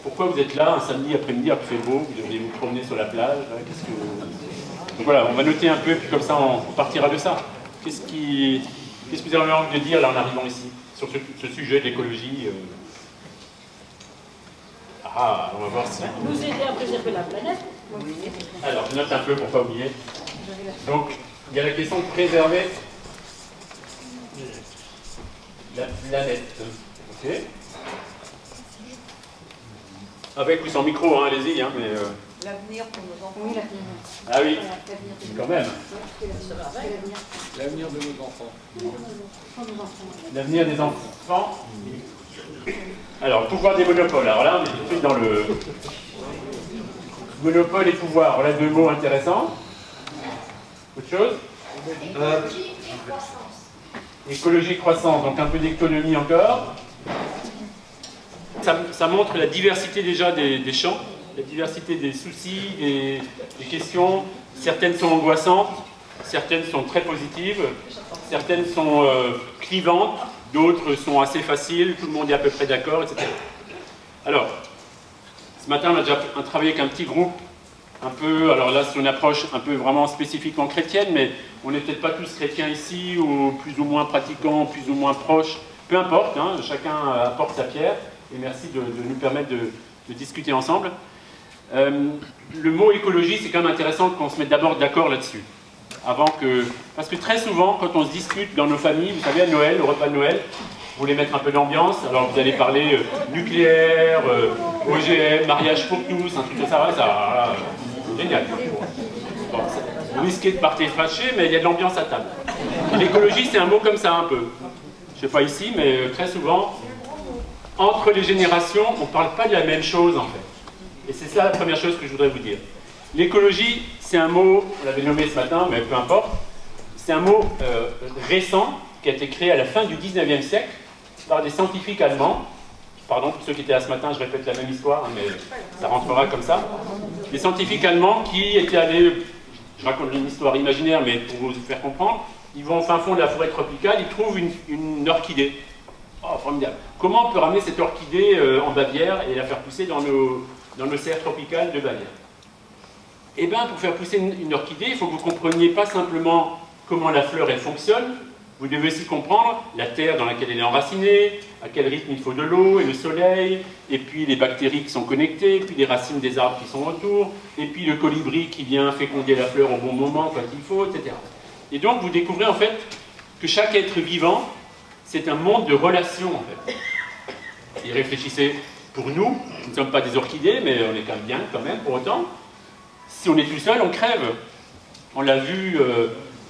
Pourquoi vous êtes là un samedi après-midi, alors qu'il fait beau, vous devriez vous promener sur la plage, là, Donc voilà, on va noter un peu, puis comme ça on partira de ça. Qu'est-ce que vous avez envie de dire là en arrivant ici, sur ce sujet de l'écologie Ah, on va voir si... Nous aider à préserver la planète. Alors, je note un peu pour ne pas oublier. Donc, il y a la question de préserver la planète. Ok. Avec ou sans micro, hein, allez-y, hein, mais... L'avenir pour nos enfants. Oui, l'avenir. Ah oui, quand même. L'avenir de nos enfants. L'avenir des enfants. Alors, pouvoir des monopoles. Alors là, on est tout de suite dans le... Monopole et pouvoir. Voilà deux mots intéressants. Autre chose Écologie et croissance. Écologie et croissance, donc un peu d'économie encore. Ça montre la diversité déjà des champs, la diversité des soucis, des questions. Certaines sont angoissantes, certaines sont très positives, certaines sont clivantes, d'autres sont assez faciles, tout le monde est à peu près d'accord, etc. Alors, ce matin, on a déjà travaillé avec un petit groupe, un peu, alors là c'est une approche un peu vraiment spécifiquement chrétienne, mais on n'est peut-être pas tous chrétiens ici, ou plus ou moins pratiquants, plus ou moins proches, peu importe, hein, chacun apporte sa pierre, et merci de nous permettre de discuter ensemble. Le mot écologie, c'est quand même intéressant qu'on se mette d'abord d'accord là-dessus. Parce que très souvent, quand on se dispute dans nos familles, vous savez, à Noël, au repas de Noël, vous voulez mettre un peu d'ambiance, alors vous allez parler nucléaire, OGM, mariage pour tous, un truc comme ça, génial. Bon, vous risquez de partir fâché, mais il y a de l'ambiance à table. L'écologie, c'est un mot comme ça un peu. Je ne sais pas ici, mais très souvent, entre les générations, on ne parle pas de la même chose en fait. Et c'est ça la première chose que je voudrais vous dire. L'écologie, c'est un mot, on l'avait nommé ce matin, mais peu importe, c'est un mot récent qui a été créé à la fin du 19e siècle par des scientifiques allemands. Pardon, pour ceux qui étaient là ce matin, je répète la même histoire, hein, mais ça rentrera comme ça. Des scientifiques allemands qui étaient allés, je raconte une histoire imaginaire, mais pour vous faire comprendre, ils vont au fin fond de la forêt tropicale, ils trouvent une orchidée. Oh, formidable. Comment on peut ramener cette orchidée en Bavière et la faire pousser dans nos serres tropicales de Bavière? Eh bien, pour faire pousser une orchidée, il faut que vous compreniez pas simplement comment la fleur elle fonctionne, vous devez aussi comprendre la terre dans laquelle elle est enracinée, à quel rythme il faut de l'eau et le soleil, et puis les bactéries qui sont connectées, puis les racines des arbres qui sont autour, et puis le colibri qui vient féconder la fleur au bon moment quand il faut, etc. Et donc, vous découvrez en fait que chaque être vivant, c'est un monde de relations en fait. Et réfléchissez, pour nous ne sommes pas des orchidées, mais on est quand même bien quand même pour autant. Si on est tout seul, on crève. On l'a vu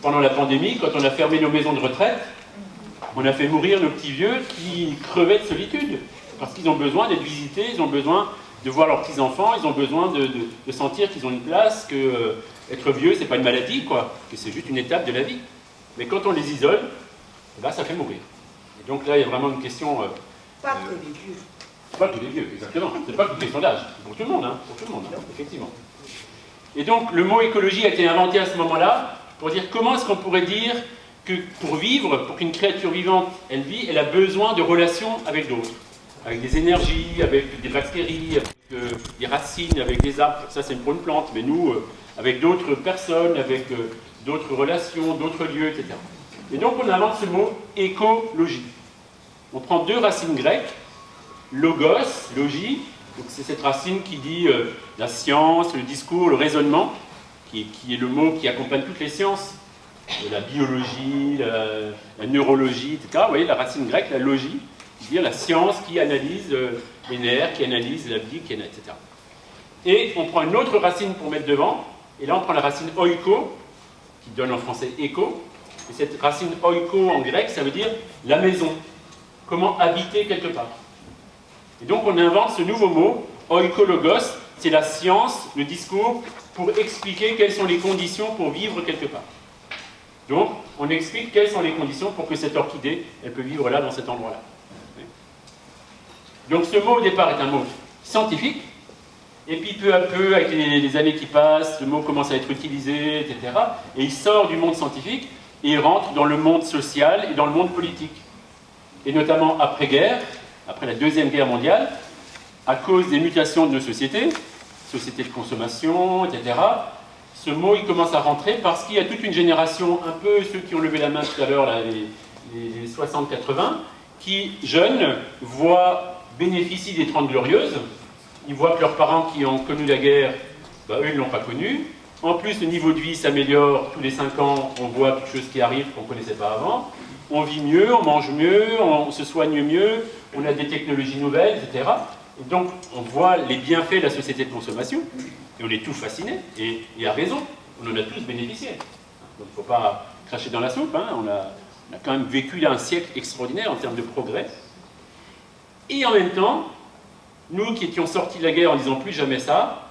pendant la pandémie, quand on a fermé nos maisons de retraite, on a fait mourir nos petits vieux qui crevaient de solitude. Parce qu'ils ont besoin d'être visités, ils ont besoin de voir leurs petits-enfants, ils ont besoin de sentir qu'ils ont une place, que être vieux, c'est pas une maladie, quoi, que c'est juste une étape de la vie. Mais quand on les isole, là, ça fait mourir. Et donc là, il y a vraiment une question... Pas que les vieux. Pas que les vieux, exactement. C'est pas que des sondages. C'est pour tout le monde, hein, effectivement. Et donc, le mot écologie a été inventé à ce moment-là pour dire comment est-ce qu'on pourrait dire que pour vivre, pour qu'une créature vivante, elle vit, elle a besoin de relations avec d'autres. Avec des énergies, avec des bactéries, avec des racines, avec des arbres. Ça, c'est pour une plante. Mais nous, avec d'autres personnes, avec d'autres relations, d'autres lieux, etc. Et donc, on invente ce mot écologie. On prend deux racines grecques, logos, logie, donc c'est cette racine qui dit la science, le discours, le raisonnement, qui est le mot qui accompagne toutes les sciences, la biologie, la neurologie, etc. Vous voyez, la racine grecque, la logie, qui veut dire la science qui analyse les nerfs, qui analyse la vie, etc. Et on prend une autre racine pour mettre devant, et là on prend la racine oiko, qui donne en français écho, et cette racine oiko en grec, ça veut dire la maison, comment habiter quelque part. Et donc on invente ce nouveau mot, oikologos, c'est la science, le discours, pour expliquer quelles sont les conditions pour vivre quelque part. Donc on explique quelles sont les conditions pour que cette orchidée, elle peut vivre là, dans cet endroit-là. Donc ce mot au départ est un mot scientifique, et puis peu à peu, avec les années qui passent, le mot commence à être utilisé, etc. Et il sort du monde scientifique, et il rentre dans le monde social et dans le monde politique. Et notamment après-guerre, après la Deuxième Guerre mondiale, à cause des mutations de nos sociétés de consommation, etc., ce mot il commence à rentrer parce qu'il y a toute une génération, un peu ceux qui ont levé la main tout à l'heure, les 60-80, qui, jeunes, bénéficient des 30 glorieuses. Ils voient que leurs parents qui ont connu la guerre, eux, ils ne l'ont pas connue. En plus, le niveau de vie s'améliore tous les 5 ans, on voit quelque chose qui arrive qu'on ne connaissait pas avant. On vit mieux, on mange mieux, on se soigne mieux, on a des technologies nouvelles, etc. Et donc, on voit les bienfaits de la société de consommation, et on est tous fascinés, et à raison, on en a tous bénéficié. Donc, il ne faut pas cracher dans la soupe, hein. On a quand même vécu là un siècle extraordinaire en termes de progrès. Et en même temps, nous qui étions sortis de la guerre en disant plus jamais ça,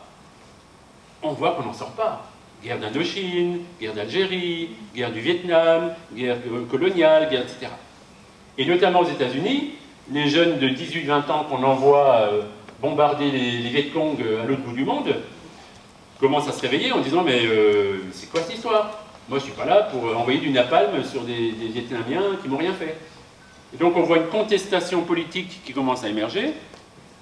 on voit qu'on n'en sort pas. Guerre d'Indochine, guerre d'Algérie, guerre du Vietnam, guerre coloniale, guerre, etc. Et notamment aux États-Unis, les jeunes de 18-20 ans qu'on envoie bombarder les Vietcong à l'autre bout du monde commencent à se réveiller en disant mais c'est quoi cette histoire? Moi je ne suis pas là pour envoyer du napalm sur des Vietnamiens qui m'ont rien fait. Et donc on voit une contestation politique qui commence à émerger,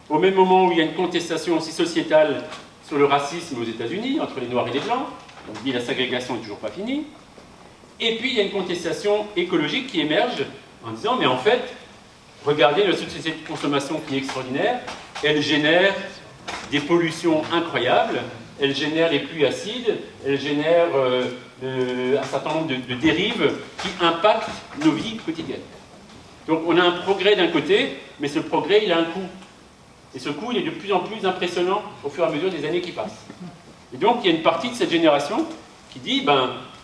au même moment où il y a une contestation aussi sociétale sur le racisme aux États-Unis, entre les Noirs et les Blancs. On dit la ségrégation n'est toujours pas finie. Et puis il y a une contestation écologique qui émerge en disant mais en fait, regardez la société de consommation qui est extraordinaire, elle génère des pollutions incroyables, elle génère les pluies acides, elle génère un certain nombre de dérives qui impactent nos vies quotidiennes. Donc on a un progrès d'un côté, mais ce progrès il a un coût. Et ce coût il est de plus en plus impressionnant au fur et à mesure des années qui passent. Et donc il y a une partie de cette génération qui dit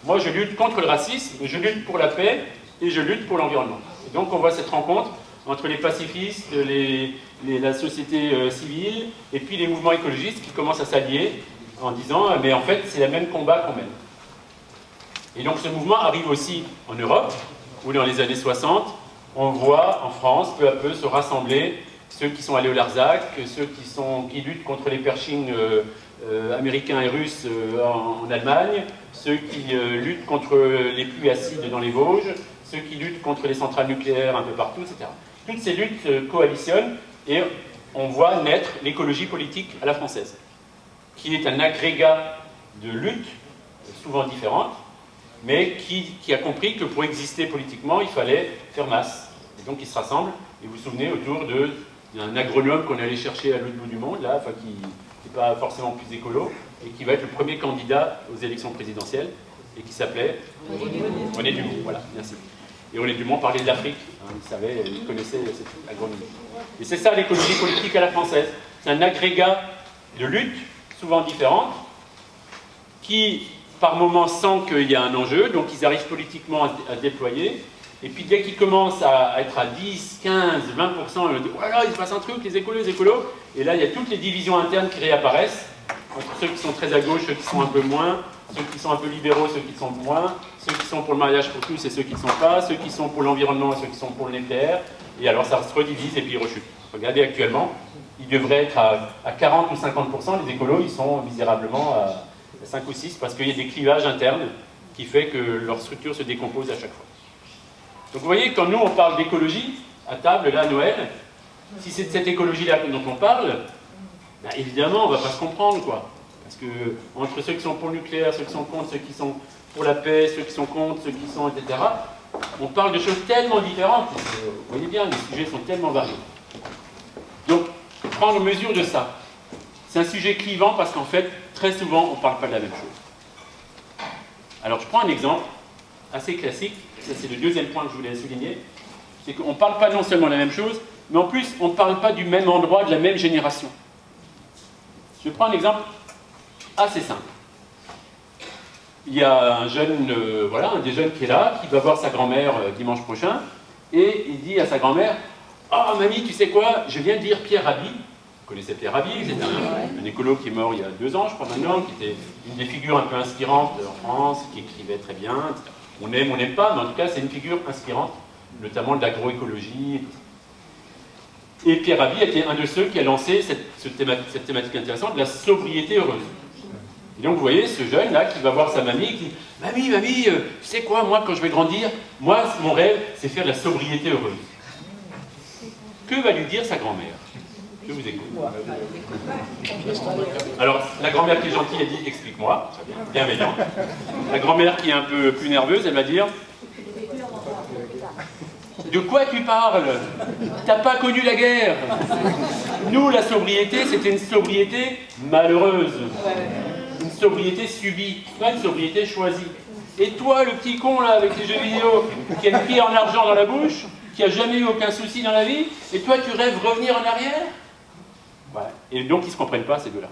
moi je lutte contre le racisme, je lutte pour la paix et je lutte pour l'environnement. Et donc on voit cette rencontre entre les pacifistes, la société civile et puis les mouvements écologistes qui commencent à s'allier en disant mais en fait c'est le même combat qu'on mène. Et donc ce mouvement arrive aussi en Europe où dans les années 60 on voit en France peu à peu se rassembler ceux qui sont allés au Larzac, ceux qui luttent contre les Pershing américains et russes en Allemagne, ceux qui luttent contre les pluies acides dans les Vosges, ceux qui luttent contre les centrales nucléaires un peu partout, etc. Toutes ces luttes coalitionnent et on voit naître l'écologie politique à la française, qui est un agrégat de luttes, souvent différentes, mais qui a compris que pour exister politiquement, il fallait faire masse. Et donc ils se rassemblent, et vous vous souvenez, autour d'un agronome qu'on allait chercher à l'autre bout du monde, là, qui n'est pas forcément plus écolo, et qui va être le premier candidat aux élections présidentielles, et qui s'appelait René Dumont. Voilà, merci. Et René Dumont parlait de l'Afrique, il connaissait cette agronomie. Et c'est ça l'écologie politique à la française. C'est un agrégat de luttes, souvent différentes, qui, par moments, sentent qu'il y a un enjeu, donc ils arrivent politiquement à déployer, et puis dès qu'ils commencent à être à 10, 15, 20%, on dit « voilà, il se passe un truc, les écolos », et là il y a toutes les divisions internes qui réapparaissent, entre ceux qui sont très à gauche, ceux qui sont un peu moins, ceux qui sont un peu libéraux, ceux qui sont moins, ceux qui sont pour le mariage pour tous et ceux qui ne sont pas, ceux qui sont pour l'environnement et ceux qui sont pour le nucléaire, et alors ça se redivise et puis ils rechutent. Regardez actuellement, ils devraient être à 40 ou 50%, les écolos ils sont misérablement à 5 ou 6 parce qu'il y a des clivages internes qui fait que leur structure se décompose à chaque fois. Donc vous voyez, quand nous on parle d'écologie, à table, là, à Noël, si c'est de cette écologie-là dont on parle, évidemment on ne va pas se comprendre, quoi. Parce que entre ceux qui sont pour le nucléaire, ceux qui sont contre, ceux qui sont pour la paix, ceux qui sont contre, ceux qui sont, etc., on parle de choses tellement différentes. Vous voyez bien, les sujets sont tellement variés. Donc, prendre mesure de ça. C'est un sujet clivant parce qu'en fait, très souvent, on ne parle pas de la même chose. Alors, je prends un exemple assez classique. Ça, c'est le deuxième point que je voulais souligner. C'est qu'on ne parle pas non seulement de la même chose, mais en plus, on ne parle pas du même endroit, de la même génération. Je prends un exemple assez simple. Il y a un jeune, un des jeunes qui est là, qui va voir sa grand-mère dimanche prochain, et il dit à sa grand-mère « Ah, mamie, tu sais quoi, je viens de lire Pierre Rabhi. » Vous connaissez Pierre Rabhi, c'est un écolo qui est mort il y a 2 ans, je crois maintenant, qui était une des figures un peu inspirantes en France, qui écrivait très bien, etc. On aime, on n'aime pas, mais en tout cas, c'est une figure inspirante, notamment de l'agroécologie. Et Pierre Rabhi était un de ceux qui a lancé cette thématique intéressante de la sobriété heureuse. Et donc, vous voyez, ce jeune-là qui va voir sa mamie, qui dit « Mamie, tu sais quoi, moi, quand je vais grandir, moi, mon rêve, c'est faire de la sobriété heureuse. » Que va lui dire sa grand-mère? Je vous écoute. Alors, la grand-mère qui est gentille, elle dit « explique-moi », bienveillant. La grand-mère qui est un peu plus nerveuse, elle va dire « de quoi tu parles? T'as pas connu la guerre !» Nous, la sobriété, c'était une sobriété malheureuse. Une sobriété subie, pas une sobriété choisie. Et toi, le petit con, là, avec tes jeux vidéo, qui a une pied en argent dans la bouche, qui a jamais eu aucun souci dans la vie, et toi, tu rêves revenir en arrière? Voilà. Et donc, ils ne se comprennent pas, ces deux-là.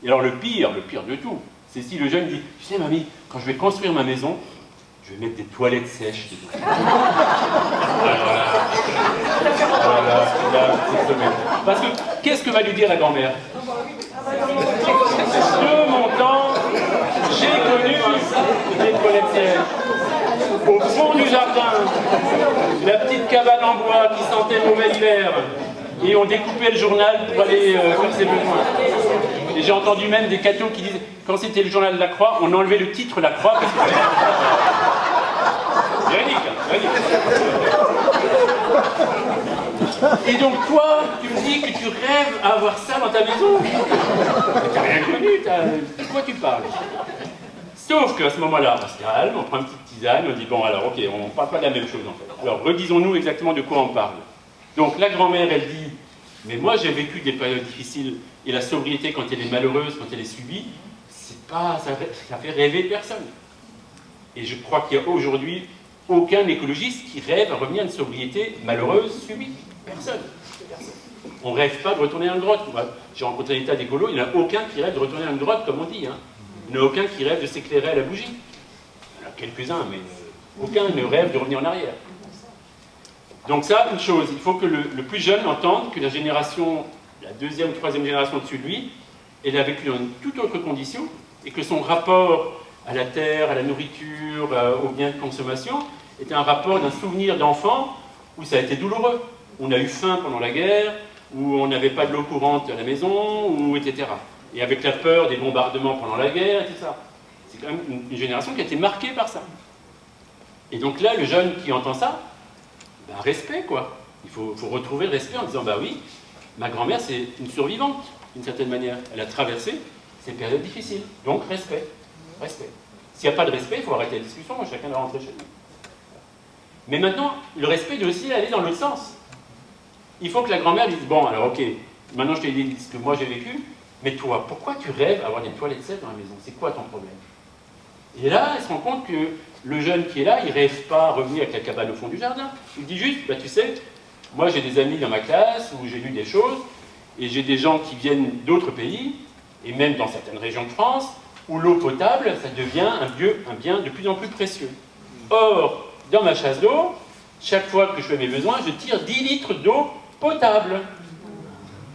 Et alors, le pire de tout, c'est si le jeune dit « Tu sais, mamie, quand je vais construire ma maison, je vais mettre des toilettes sèches dedans. » Parce que, qu'est-ce que va lui dire la grand-mère? De mon temps, j'ai connu des toilettes sèches. Au fond du jardin, la petite cabane en bois qui sentait le mauvais hiver. Et on découpait le journal pour aller faire ses besoins. Et j'ai entendu même des cathos qui disent, quand c'était le journal de la Croix, on enlevait le titre La Croix parce que... Véridique, hein, véridique. Et donc toi, tu me dis que tu rêves à avoir ça dans ta maison. Mais t'as rien connu, de quoi tu parles? Sauf qu'à ce moment-là, on se calme, on prend une petite tisane, on dit, bon alors ok, on ne parle pas de la même chose en fait. Alors redisons-nous exactement de quoi on parle. Donc la grand-mère, elle dit, mais moi j'ai vécu des périodes difficiles, et la sobriété, quand elle est malheureuse, quand elle est subie, c'est pas, ça fait rêver personne. Et je crois qu'il n'y a aujourd'hui aucun écologiste qui rêve à revenir à une sobriété malheureuse, subie. Personne. On ne rêve pas de retourner dans une grotte. J'ai rencontré des tas d'écolos, il n'y en a aucun qui rêve de retourner dans une grotte, comme on dit. Hein. Il n'y en a aucun qui rêve de s'éclairer à la bougie. Il y en a quelques-uns, mais aucun ne rêve de revenir en arrière. Donc ça, une chose, il faut que le plus jeune entende que la génération, la deuxième ou troisième génération au-dessus de lui, elle a vécu dans une toute autre condition, et que son rapport à la terre, à la nourriture, aux biens de consommation, était un rapport d'un souvenir d'enfant où ça a été douloureux. On a eu faim pendant la guerre, où on n'avait pas de l'eau courante à la maison, ou etc. Et avec la peur des bombardements pendant la guerre, etc. C'est quand même une génération qui a été marquée par ça. Et donc là, le jeune qui entend ça, ben, respect quoi. Il faut retrouver le respect en disant, bah oui, ma grand-mère c'est une survivante, d'une certaine manière. Elle a traversé ces périodes difficiles. Donc respect. Respect. S'il n'y a pas de respect, il faut arrêter la discussion, chacun doit rentrer chez lui. Mais maintenant, le respect doit aussi aller dans l'autre sens. Il faut que la grand-mère dise, bon, alors ok, maintenant je t'ai dit ce que moi j'ai vécu, mais toi, pourquoi tu rêves d'avoir des toilettes sèches dans la maison? C'est quoi ton problème? Et là, elle se rend compte que le jeune qui est là, il ne rêve pas à revenir avec la cabane au fond du jardin. Il dit juste, bah tu sais, moi j'ai des amis dans ma classe où j'ai lu des choses, et j'ai des gens qui viennent d'autres pays, et même dans certaines régions de France, où l'eau potable, ça devient un bien de plus en plus précieux. Or, dans ma chasse d'eau, chaque fois que je fais mes besoins, je tire 10 litres d'eau potable.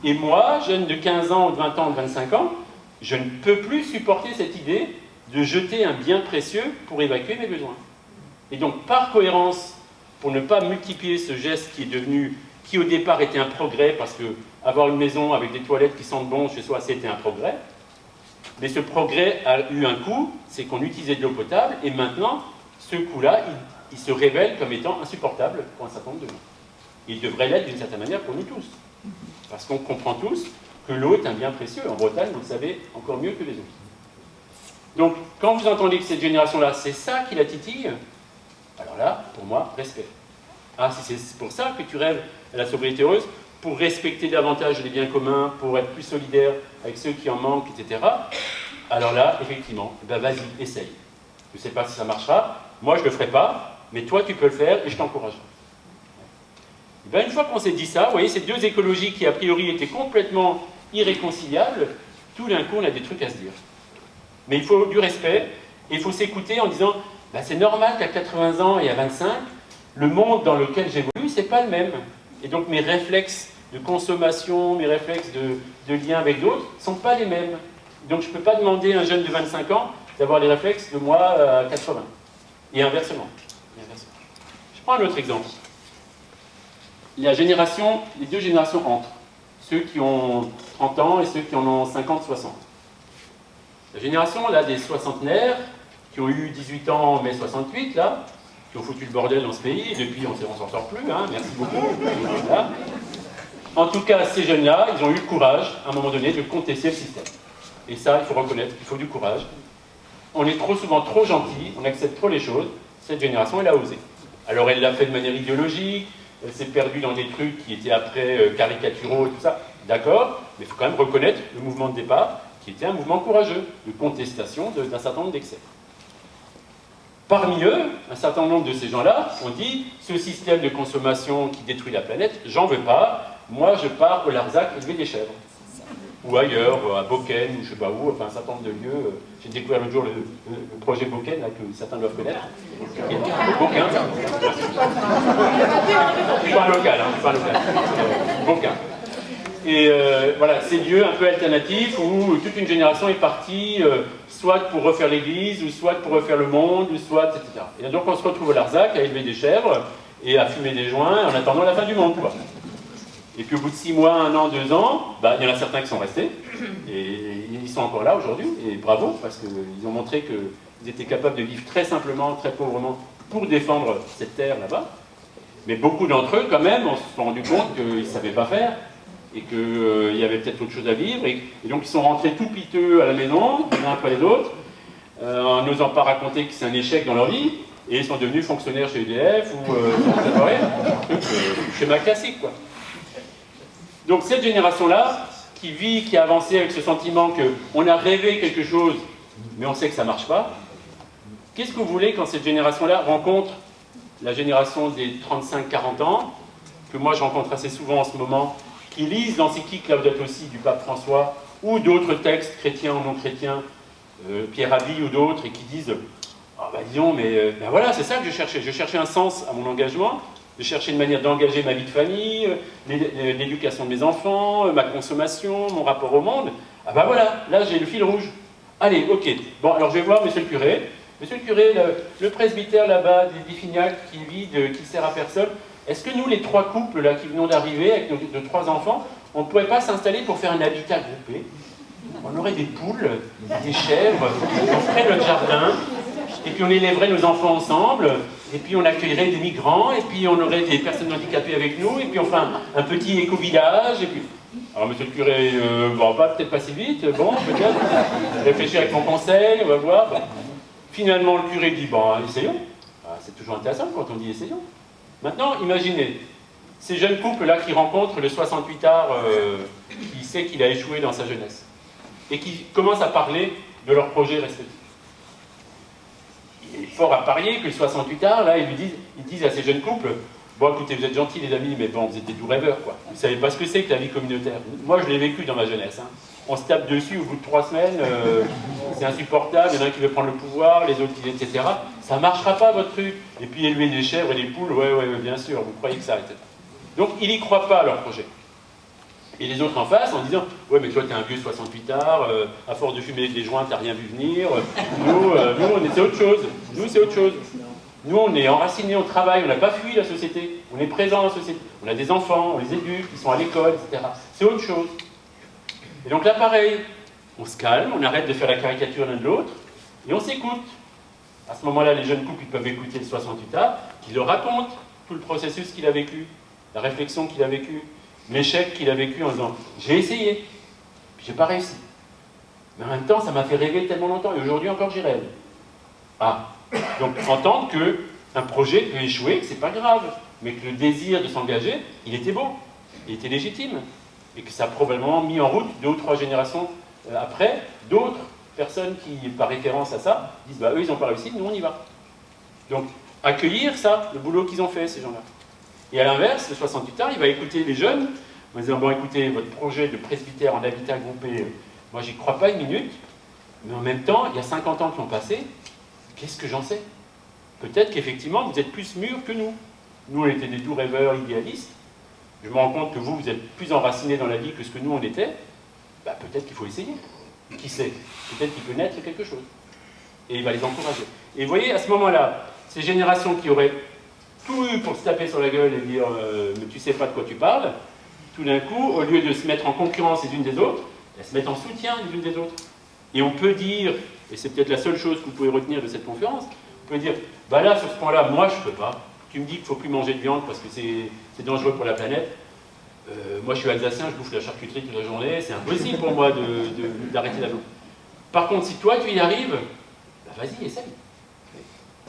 Et moi, jeune de 15 ans, de 20 ans, de 25 ans, je ne peux plus supporter cette idée de jeter un bien précieux pour évacuer mes besoins. Et donc, par cohérence, pour ne pas multiplier ce geste qui au départ était un progrès, parce que avoir une maison avec des toilettes qui sentent bon chez soi, c'était un progrès, mais ce progrès a eu un coût, c'est qu'on utilisait de l'eau potable, et maintenant, ce coût-là, il se révèle comme étant insupportable pour un certain nombre de gens. Il devrait l'être d'une certaine manière pour nous tous. Parce qu'on comprend tous que l'eau est un bien précieux. En Bretagne, vous le savez encore mieux que les autres. Donc, quand vous entendez que cette génération-là, c'est ça qui la titille, alors là, pour moi, respect. Ah, si c'est pour ça que tu rêves à la sobriété heureuse, pour respecter davantage les biens communs, pour être plus solidaire avec ceux qui en manquent, etc. Alors là, effectivement, ben vas-y, essaye. Je ne sais pas si ça marchera. Moi, je ne le ferai pas, mais toi, tu peux le faire et je t'encouragerai. Ben, une fois qu'on s'est dit ça, vous voyez, ces deux écologies qui, a priori, étaient complètement irréconciliables, tout d'un coup, on a des trucs à se dire. Mais il faut du respect, et il faut s'écouter en disant, ben, c'est normal qu'à 80 ans et à 25, le monde dans lequel j'évolue, c'est pas le même. Et donc, mes réflexes de consommation, mes réflexes de lien avec d'autres, ne sont pas les mêmes. Donc, je ne peux pas demander à un jeune de 25 ans d'avoir les réflexes de moi à 80. Et inversement. Je prends un autre exemple. Les deux générations entre. Ceux qui ont 30 ans et ceux qui en ont 50, 60. La génération là, des soixantenaires, qui ont eu 18 ans en mai 68, là, qui ont foutu le bordel dans ce pays, et depuis on s'en sort plus, hein, merci beaucoup. Voilà. En tout cas, ces jeunes-là, ils ont eu le courage, à un moment donné, de contester le système. Et ça, il faut reconnaître qu'il faut du courage. On est trop souvent trop gentil, on accepte trop les choses. Cette génération, elle a osé. Alors, elle l'a fait de manière idéologique, elle s'est perdue dans des trucs qui étaient après caricaturaux et tout ça. D'accord, mais il faut quand même reconnaître le mouvement de départ, qui était un mouvement courageux, de contestation d'un certain nombre d'excès. Parmi eux, un certain nombre de ces gens-là ont dit « ce système de consommation qui détruit la planète, j'en veux pas, moi je pars au Larzac élever des chèvres. » Ou ailleurs, à Boken, ou je sais pas où, enfin un certain nombre de lieux. J'ai découvert l'autre jour le projet Boken, là, que certains doivent connaître. Boken. Je suis pas un local, hein, je suis pas un local. Boken. Et voilà, ces lieux un peu alternatifs où toute une génération est partie, soit pour refaire l'église, ou soit pour refaire le monde, ou soit, etc. Et donc on se retrouve au Larzac à élever des chèvres et à fumer des joints en attendant la fin du monde, quoi. Et puis au bout de 6 mois, 1 an, 2 ans, bah, il y en a certains qui sont restés, et ils sont encore là aujourd'hui, et bravo, parce qu'ils ont montré qu'ils étaient capables de vivre très simplement, très pauvrement, pour défendre cette terre là-bas. Mais beaucoup d'entre eux, quand même, on se sont rendu compte qu'ils ne savaient pas faire, et qu'il y avait peut-être autre chose à vivre, et donc ils sont rentrés tout piteux à la maison, l'un après les autres, en n'osant pas raconter que c'est un échec dans leur vie, et ils sont devenus fonctionnaires chez EDF, ou schéma classique, quoi. Donc cette génération-là, qui vit, qui a avancé avec ce sentiment qu'on a rêvé quelque chose, mais on sait que ça ne marche pas, qu'est-ce que vous voulez quand cette génération-là rencontre la génération des 35-40 ans, que moi je rencontre assez souvent en ce moment, qui lisent l'encyclique Laudato Si du pape François, ou d'autres textes chrétiens ou non chrétiens, Pierre Rabhi ou d'autres, et qui disent « Ah bah disons, mais ben voilà, c'est ça que je cherchais un sens à mon engagement, de chercher une manière d'engager ma vie de famille, l'éducation de mes enfants, ma consommation, mon rapport au monde. Ah ben voilà, là j'ai le fil rouge. Allez, ok. Bon, alors je vais voir monsieur le curé. Monsieur le curé, le presbytère là-bas, des Fignac, qui est vide, qui sert à personne, est-ce que nous, les 3 couples là qui venons d'arriver, avec nos 3 enfants, on ne pourrait pas s'installer pour faire un habitat groupé? On aurait des poules, des chèvres, on ferait notre jardin, et puis on élèverait nos enfants ensemble, et puis on accueillerait des migrants, et puis on aurait des personnes handicapées avec nous, et puis on ferait un petit éco-village, et puis... Alors monsieur le curé, bon, peut-être pas si vite, bon, peut-être, réfléchir avec mon conseil, on va voir. Bon. Finalement, le curé dit, bon, essayons. Ah, c'est toujours intéressant quand on dit essayons. Maintenant, imaginez, ces jeunes couples-là qui rencontrent le 68ard qui sait qu'il a échoué dans sa jeunesse, et qui commencent à parler de leurs projets respectifs. Il est fort à parier que le 68ard, là, ils disent à ces jeunes couples, bon, écoutez, vous êtes gentils les amis, mais bon, vous êtes des doux rêveurs, quoi. Vous savez pas ce que c'est que la vie communautaire. Moi, je l'ai vécu dans ma jeunesse. Hein. On se tape dessus au bout de 3 semaines, c'est insupportable, il y en a un qui veut prendre le pouvoir, les autres, etc. Ça marchera pas, votre truc. Et puis élever des chèvres et des poules, ouais, bien sûr, vous croyez que ça, etc. Donc, ils n'y croient pas à leur projet. Et les autres en face, en disant, ouais, mais toi, t'es un vieux 68ard, à force de fumer des joints, t'as rien vu venir. Nous, c'est autre chose. Nous, c'est autre chose. Nous, on est enracinés, on travaille, on n'a pas fui la société, on est présent dans la société, on a des enfants, on les éduque, ils sont à l'école, etc. C'est autre chose. Et donc là, pareil, on se calme, on arrête de faire la caricature l'un de l'autre, et on s'écoute. À ce moment-là, les jeunes couples, ils peuvent écouter le 68A, qui leur raconte tout le processus qu'il a vécu, la réflexion qu'il a vécue, l'échec qu'il a vécu en disant « j'ai essayé, puis j'ai pas réussi. Mais en même temps, ça m'a fait rêver tellement longtemps, et aujourd'hui encore j'y rêve. » Ah, donc entendre qu'un projet peut échouer, c'est pas grave, mais que le désir de s'engager, il était beau, il était légitime, et que ça a probablement mis en route 2 ou 3 générations après, d'autres personnes qui, par référence à ça, disent bah eux ils n'ont pas réussi, nous on y va. Donc accueillir ça, le boulot qu'ils ont fait ces gens-là. Et à l'inverse, le 68ard, il va écouter les jeunes, en disant bon écoutez, votre projet de presbytère en habitat groupé, moi j'y crois pas une minute, mais en même temps, il y a 50 ans qui ont passé, qu'est-ce que j'en sais? Peut-être qu'effectivement, vous êtes plus mûrs que nous. Nous, on était des doux rêveurs idéalistes. Je me rends compte que vous êtes plus enracinés dans la vie que ce que nous, on était. Bah, peut-être qu'il faut essayer. Qui sait? Peut-être qu'il peut naître quelque chose. Et il va les encourager. Et vous voyez, à ce moment-là, ces générations qui auraient tout eu pour se taper sur la gueule et dire « mais tu sais pas de quoi tu parles », tout d'un coup, au lieu de se mettre en concurrence les unes des autres, elles se mettent en soutien les unes des autres. Et on peut dire, et c'est peut-être la seule chose que vous pouvez retenir de cette conférence, on peut dire, bah là, sur ce point-là, moi je peux pas. Tu me dis qu'il ne faut plus manger de viande parce que c'est dangereux pour la planète. Moi, je suis alsacien, je bouffe la charcuterie toute la journée, c'est impossible pour moi d'arrêter la bouffe. Par contre, si toi, tu y arrives, bah, vas-y, essaye.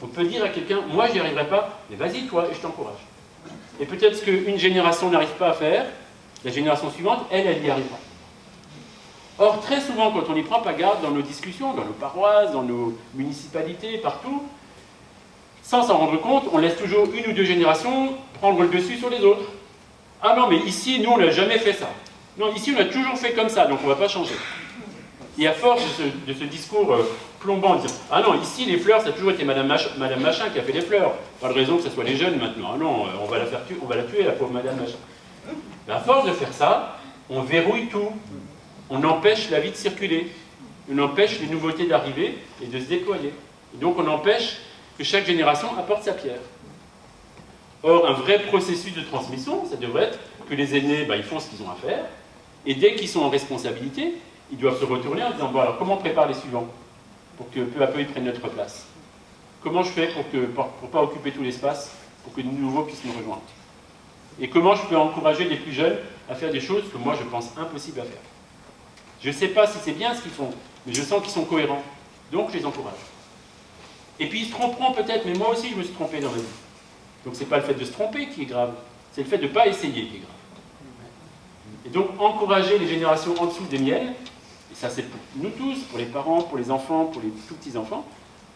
On peut dire à quelqu'un, moi, j'y arriverai pas, mais vas-y, toi, et je t'encourage. Et peut-être ce qu'une génération n'arrive pas à faire, la génération suivante, elle y arrivera. Or, très souvent, quand on n'y prend pas garde dans nos discussions, dans nos paroisses, dans nos municipalités, partout, sans s'en rendre compte, on laisse toujours une ou deux générations prendre le dessus sur les autres. Ah non, mais ici, nous, on n'a jamais fait ça. Non, ici, on a toujours fait comme ça, donc on ne va pas changer. Et à force de ce discours plombant, de dire « Ah non, ici, les fleurs, ça a toujours été Madame Machin qui a fait les fleurs. Pas de raison que ce soit les jeunes maintenant. Ah non, on va la tuer, la pauvre Madame Machin. » Mais à force de faire ça, on verrouille tout. On empêche la vie de circuler. On empêche les nouveautés d'arriver et de se déployer. Et donc, on empêche que chaque génération apporte sa pierre. Or, un vrai processus de transmission, ça devrait être que les aînés, ils font ce qu'ils ont à faire, et dès qu'ils sont en responsabilité, ils doivent se retourner en disant, bon alors comment on prépare les suivants, pour que peu à peu ils prennent notre place? Comment je fais pour ne pas occuper tout l'espace, pour que de nouveaux puissent nous rejoindre? Et comment je peux encourager les plus jeunes à faire des choses que moi je pense impossibles à faire? Je ne sais pas si c'est bien ce qu'ils font, mais je sens qu'ils sont cohérents, donc je les encourage. Et puis ils se tromperont peut-être, mais moi aussi je me suis trompé dans ma vie. Donc ce n'est pas le fait de se tromper qui est grave, c'est le fait de ne pas essayer qui est grave. Et donc encourager les générations en dessous des miennes, et ça c'est pour nous tous, pour les parents, pour les enfants, pour les tout petits enfants,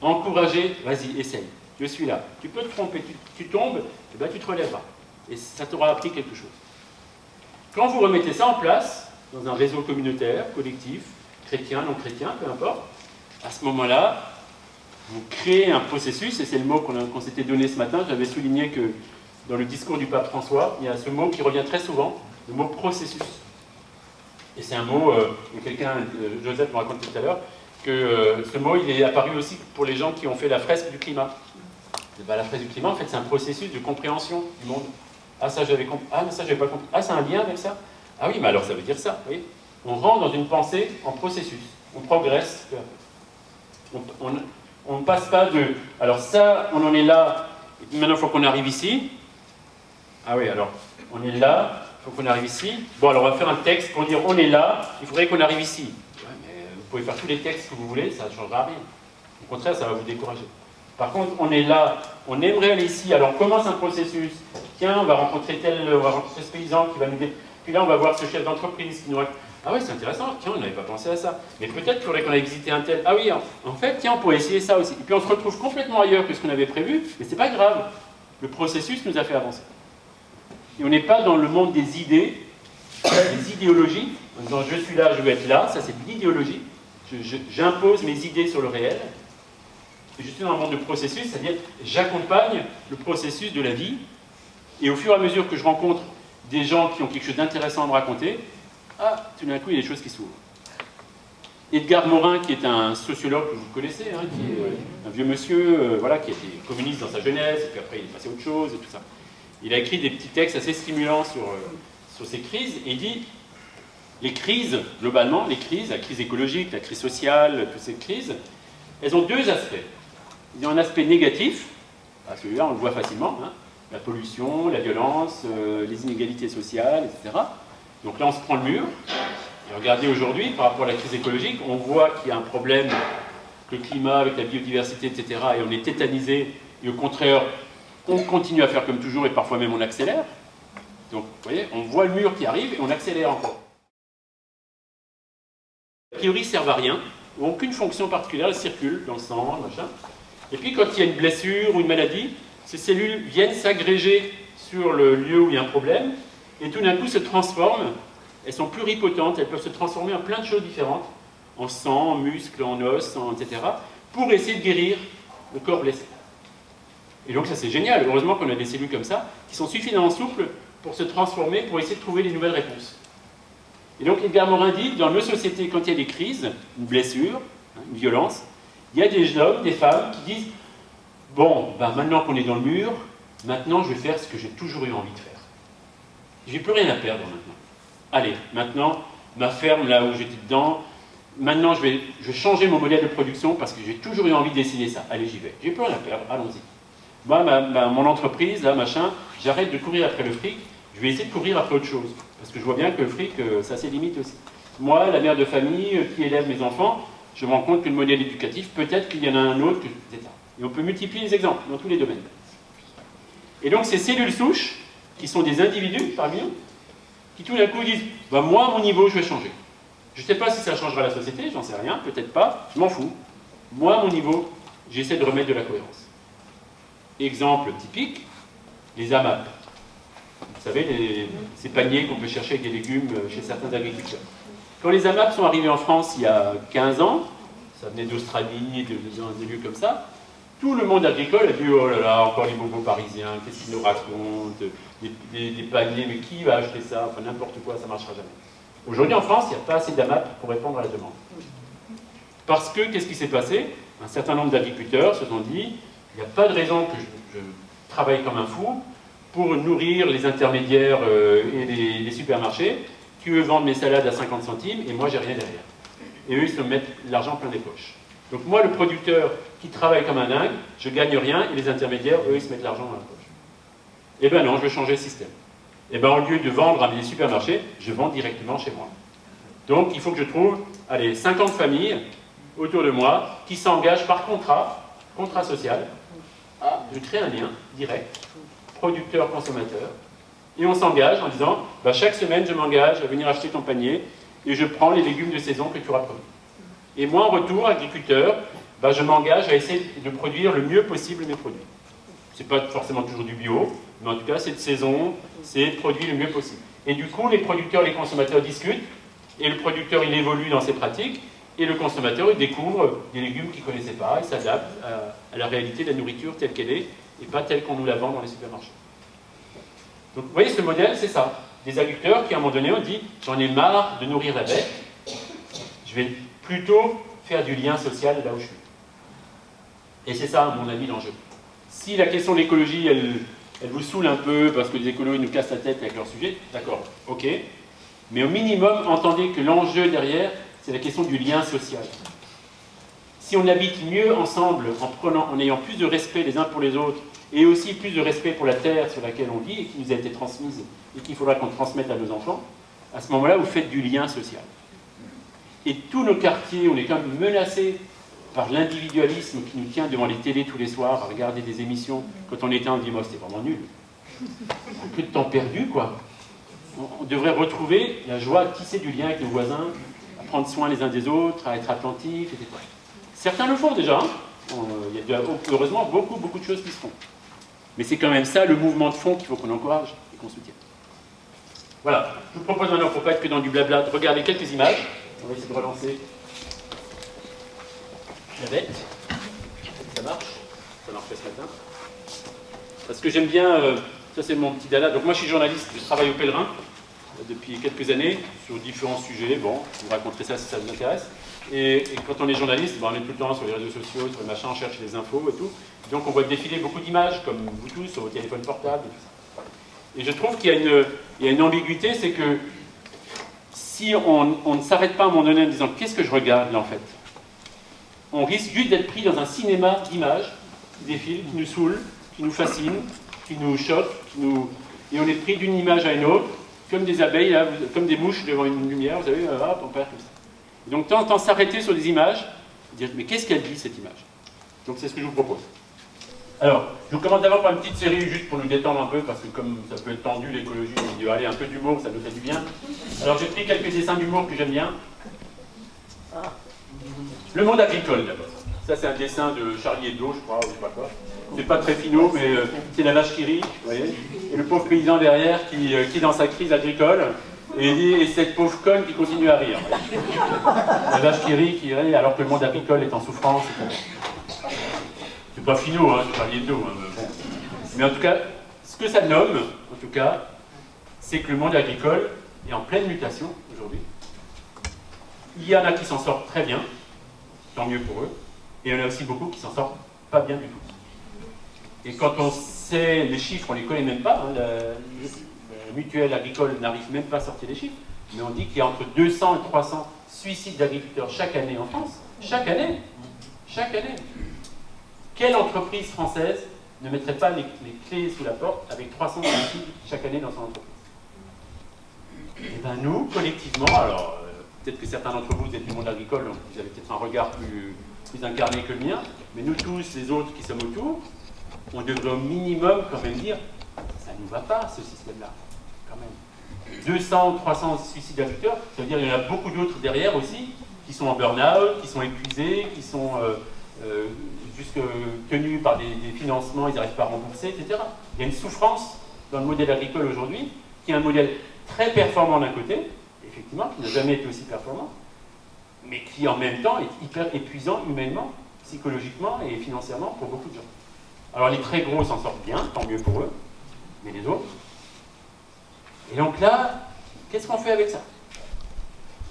encourager, vas-y, essaye, je suis là. Tu peux te tromper, tu tombes, et ben tu te relèveras. Et ça t'aura appris quelque chose. Quand vous remettez ça en place, dans un réseau communautaire, collectif, chrétien, non chrétien, peu importe, à ce moment-là, vous créez un processus, et c'est le mot qu'on s'était donné ce matin. J'avais souligné que dans le discours du pape François, il y a ce mot qui revient très souvent, le mot processus. Et c'est un mot, Joseph me racontait tout à l'heure, que ce mot il est apparu aussi pour les gens qui ont fait la fresque du climat. Et la fresque du climat, en fait, c'est un processus de compréhension du monde. Ah, ça, j'avais compris. Ah, mais ça, j'avais pas compris. Ah, c'est un lien avec ça? Ah oui, mais alors ça veut dire ça. Vous voyez, on rentre dans une pensée en processus. On progresse. On ne passe pas de... Alors ça, on en est là. Et puis maintenant, il faut qu'on arrive ici. Ah oui, alors, on est là. Il faut qu'on arrive ici. Bon, alors on va faire un texte pour dire on est là. Il faudrait qu'on arrive ici. Ouais, mais vous pouvez faire tous les textes que vous voulez, ça ne changera rien. Au contraire, ça va vous décourager. Par contre, on est là. On aimerait aller ici. Alors, on commence un processus. Tiens, on va rencontrer ce paysan qui va nous dire... Puis là, on va voir ce chef d'entreprise qui nous raconte. Ah oui, c'est intéressant, tiens, on n'avait pas pensé à ça. Mais peut-être qu'il faudrait qu'on aille visiter un tel. Ah oui, en fait, tiens, on pourrait essayer ça aussi. Et puis on se retrouve complètement ailleurs que ce qu'on avait prévu, mais c'est pas grave. Le processus nous a fait avancer. Et on n'est pas dans le monde des idées, des idéologies, en disant je suis là, je veux être là, ça c'est de l'idéologie. J'impose mes idées sur le réel. Et je suis dans un monde de processus, c'est-à-dire j'accompagne le processus de la vie. Et au fur et à mesure que je rencontre des gens qui ont quelque chose d'intéressant à me raconter, tout d'un coup, il y a des choses qui s'ouvrent. Edgar Morin, qui est un sociologue que vous connaissez, qui est un vieux monsieur, qui était communiste dans sa jeunesse, et puis après il est passé à autre chose, et tout ça. Il a écrit des petits textes assez stimulants sur ces crises, et il dit, les crises, globalement, les crises, la crise écologique, la crise sociale, toutes ces crises, elles ont deux aspects. Il y a un aspect négatif, celui-là on le voit facilement, la pollution, la violence, les inégalités sociales, etc. Donc là, on se prend le mur. Et regardez aujourd'hui, par rapport à la crise écologique, on voit qu'il y a un problème avec le climat, avec la biodiversité, etc. Et on est tétanisé. Et au contraire, on continue à faire comme toujours et parfois même on accélère. Donc, vous voyez, on voit le mur qui arrive et on accélère encore. A priori, ils ne servent à rien, n'ont aucune fonction particulière, elles circulent dans le sang, machin. Et puis, quand il y a une blessure ou une maladie, ces cellules viennent s'agréger sur le lieu où il y a un problème. Et tout d'un coup se transforment, elles sont pluripotentes, elles peuvent se transformer en plein de choses différentes, en sang, en muscles, en os, etc., pour essayer de guérir le corps blessé. Et donc ça c'est génial, heureusement qu'on a des cellules comme ça, qui sont suffisamment souples pour se transformer, pour essayer de trouver les nouvelles réponses. Et donc Edgar Morin dit, dans nos sociétés, quand il y a des crises, une blessure, une violence, il y a des hommes, des femmes qui disent, bon, maintenant qu'on est dans le mur, maintenant je vais faire ce que j'ai toujours eu envie de faire. J'ai plus rien à perdre maintenant. Allez, maintenant, ma ferme, là où j'étais dedans, maintenant je vais changer mon modèle de production parce que j'ai toujours eu envie d'essayer ça. Allez, j'y vais. J'ai plus rien à perdre, allons-y. Moi, mon entreprise, là, machin, j'arrête de courir après le fric. je vais essayer de courir après autre chose. Parce que je vois bien que le fric, ça a ses limites aussi. Moi, la mère de famille qui élève mes enfants, je me rends compte que le modèle éducatif, peut-être qu'il y en a un autre, etc. Et on peut multiplier les exemples dans tous les domaines. Et donc ces cellules souches, qui sont des individus parmi eux, qui tout d'un coup disent bah, moi, à mon niveau, je vais changer. Je ne sais pas si ça changera la société, j'en sais rien, peut-être pas, je m'en fous. Moi, à mon niveau, j'essaie de remettre de la cohérence. Exemple typique, les AMAP. Vous savez, ces paniers qu'on peut chercher avec des légumes chez certains agriculteurs. Quand les AMAP sont arrivés en France il y a 15 ans, ça venait d'Australie, des lieux comme ça, tout le monde agricole a dit oh là là, encore les bobos parisiens, qu'est-ce qu'ils nous racontent, des paniers, mais qui va acheter ça, enfin n'importe quoi, ça ne marchera jamais. Aujourd'hui en France, il n'y a pas assez d'AMAP pour répondre à la demande. Parce que, qu'est-ce qui s'est passé? Un certain nombre d'agriculteurs se sont dit il n'y a pas de raison que je travaille comme un fou pour nourrir les intermédiaires et les supermarchés qui eux vendent mes salades à 50 centimes et moi j'ai rien derrière. Et eux ils se mettent l'argent plein des poches. Donc moi le producteur qui travaille comme un dingue, je gagne rien et les intermédiaires eux ils se mettent l'argent dans la poche. Eh ben non, je vais changer le système. Eh ben au lieu de vendre à mes supermarchés, je vends directement chez moi. Donc il faut que je trouve, allez, 50 familles autour de moi qui s'engagent par contrat social, je crée un lien direct, producteur-consommateur, et on s'engage en disant, bah, chaque semaine je m'engage à venir acheter ton panier et je prends les légumes de saison que tu auras produits. Et moi en retour, agriculteur, bah, je m'engage à essayer de produire le mieux possible mes produits. C'est pas forcément toujours du bio, mais en tout cas c'est de saison, c'est produit le mieux possible. Et du coup les producteurs et les consommateurs discutent, et le producteur il évolue dans ses pratiques, et le consommateur il découvre des légumes qu'il ne connaissait pas, il s'adapte à la réalité de la nourriture telle qu'elle est, et pas telle qu'on nous la vend dans les supermarchés. Donc vous voyez, ce modèle, c'est ça. Des agriculteurs qui, à un moment donné, ont dit « j'en ai marre de nourrir la bête, je vais plutôt faire du lien social là où je suis ». Et c'est ça, à mon avis, l'enjeu. Si la question de l'écologie, elle vous saoule un peu parce que les écolos nous cassent la tête avec leur sujet, d'accord, ok. Mais au minimum, entendez que l'enjeu derrière, c'est la question du lien social. Si on habite mieux ensemble en ayant plus de respect les uns pour les autres et aussi plus de respect pour la terre sur laquelle on vit et qui nous a été transmise et qu'il faudra qu'on transmette à nos enfants, à ce moment-là, vous faites du lien social. Et tous nos quartiers, on est quand même menacés par l'individualisme qui nous tient devant les télés tous les soirs à regarder des émissions. Quand on était, on dit, moi, c'était vraiment nul. Un peu de temps perdu, quoi. On devrait retrouver la joie de tisser du lien avec nos voisins, à prendre soin les uns des autres, à être attentifs, etc. Certains le font déjà, hein. Il y a heureusement beaucoup de choses qui se font. Mais c'est quand même ça le mouvement de fond qu'il faut qu'on encourage et qu'on soutienne. Voilà, je vous propose maintenant, pour ne pas être que dans du blabla, de regarder quelques images. On va essayer de relancer la bête. Ça marche ce matin. Parce que j'aime bien, ça c'est mon petit dada. Donc moi je suis journaliste, je travaille au Pèlerin depuis quelques années sur différents sujets. Bon, je vous raconterai ça si ça vous intéresse. Et quand on est journaliste, on est tout le temps sur les réseaux sociaux, sur les machins, on cherche des infos et tout. Donc on voit défiler beaucoup d'images, comme vous tous, sur vos téléphones portables et tout ça. Et je trouve qu'il y a une ambiguïté, c'est que si on ne s'arrête pas à un moment donné en disant « qu'est-ce que je regarde là en fait ?» On risque juste d'être pris dans un cinéma d'images qui défilent, qui nous saoulent, qui nous fascinent, qui nous choquent, et on est pris d'une image à une autre, comme des abeilles, là, comme des mouches devant une lumière, vous savez, hop, on perd comme ça. Donc, de temps en temps, s'arrêter sur des images, dire, mais qu'est-ce qu'elle dit, cette image? Donc, c'est ce que je vous propose. Alors, je vous commence d'abord par une petite série, juste pour nous détendre un peu, parce que comme ça peut être tendu, l'écologie, on dit, allez, un peu d'humour, ça nous fait du bien. Alors, j'ai pris quelques dessins d'humour que j'aime bien. Le monde agricole, d'abord. Ça, c'est un dessin de Charlie Hebdo, je crois, ou je sais pas quoi. C'est pas très finot, mais c'est la vache qui rit, vous voyez. Et le pauvre paysan derrière qui est dans sa crise agricole. Et cette pauvre conne qui continue à rire. La vache qui rit, alors que le monde agricole est en souffrance. C'est pas finot, hein, c'est Charlie Hebdo. Hein, mais, bon. Mais en tout cas, ce que ça nomme, en tout cas, c'est que le monde agricole est en pleine mutation aujourd'hui. Il y en a qui s'en sortent très bien, tant mieux pour eux, et il y en a aussi beaucoup qui s'en sortent pas bien du tout. Et quand on sait les chiffres, on les connaît même pas, hein, la mutuelle agricole n'arrive même pas à sortir les chiffres, mais on dit qu'il y a entre 200 et 300 suicides d'agriculteurs chaque année en France. Chaque année. Chaque année. Quelle entreprise française ne mettrait pas les clés sous la porte avec 300 suicides chaque année dans son entreprise? Et ben nous, collectivement, alors peut-être que certains d'entre vous êtes du monde agricole, donc vous avez peut-être un regard plus incarné que le mien, mais nous tous, les autres qui sommes autour, on devrait au minimum quand même dire, ça ne nous va pas ce système-là, quand même. 200, 300 suicides agriculteurs, ça veut dire qu'il y en a beaucoup d'autres derrière aussi, qui sont en burn-out, qui sont épuisés, qui sont juste tenus par des financements, ils n'arrivent pas à rembourser, etc. Il y a une souffrance dans le modèle agricole aujourd'hui, qui est un modèle très performant d'un côté, effectivement, qui n'a jamais été aussi performant, mais qui en même temps est hyper épuisant humainement, psychologiquement et financièrement pour beaucoup de gens. Alors les très gros s'en sortent bien, tant mieux pour eux, mais les autres. Et donc là, qu'est-ce qu'on fait avec ça?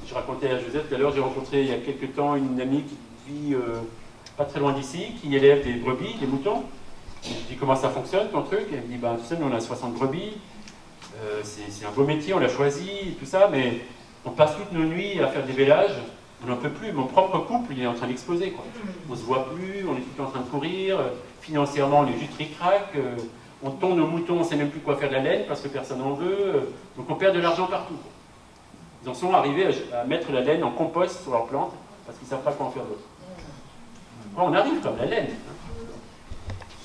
Je racontais à Joseph tout à l'heure, j'ai rencontré il y a quelques temps une amie qui vit pas très loin d'ici, qui élève des brebis, des moutons. Je lui dis comment ça fonctionne ton truc, et elle me dit bah, tu sais, nous on a 60 brebis, c'est un beau métier, on l'a choisi, et tout ça, mais on passe toutes nos nuits à faire des vélages, on n'en peut plus, mon propre couple il est en train d'exploser, quoi. On se voit plus, on est tout le temps en train de courir, financièrement on est juste ric-rac, on tourne nos moutons, on ne sait même plus quoi faire de la laine parce que personne n'en veut, donc on perd de l'argent partout, quoi. Ils en sont arrivés à mettre la laine en compost sur leurs plantes parce qu'ils ne savent pas quoi en faire d'autre. Bon, on arrive comme la laine.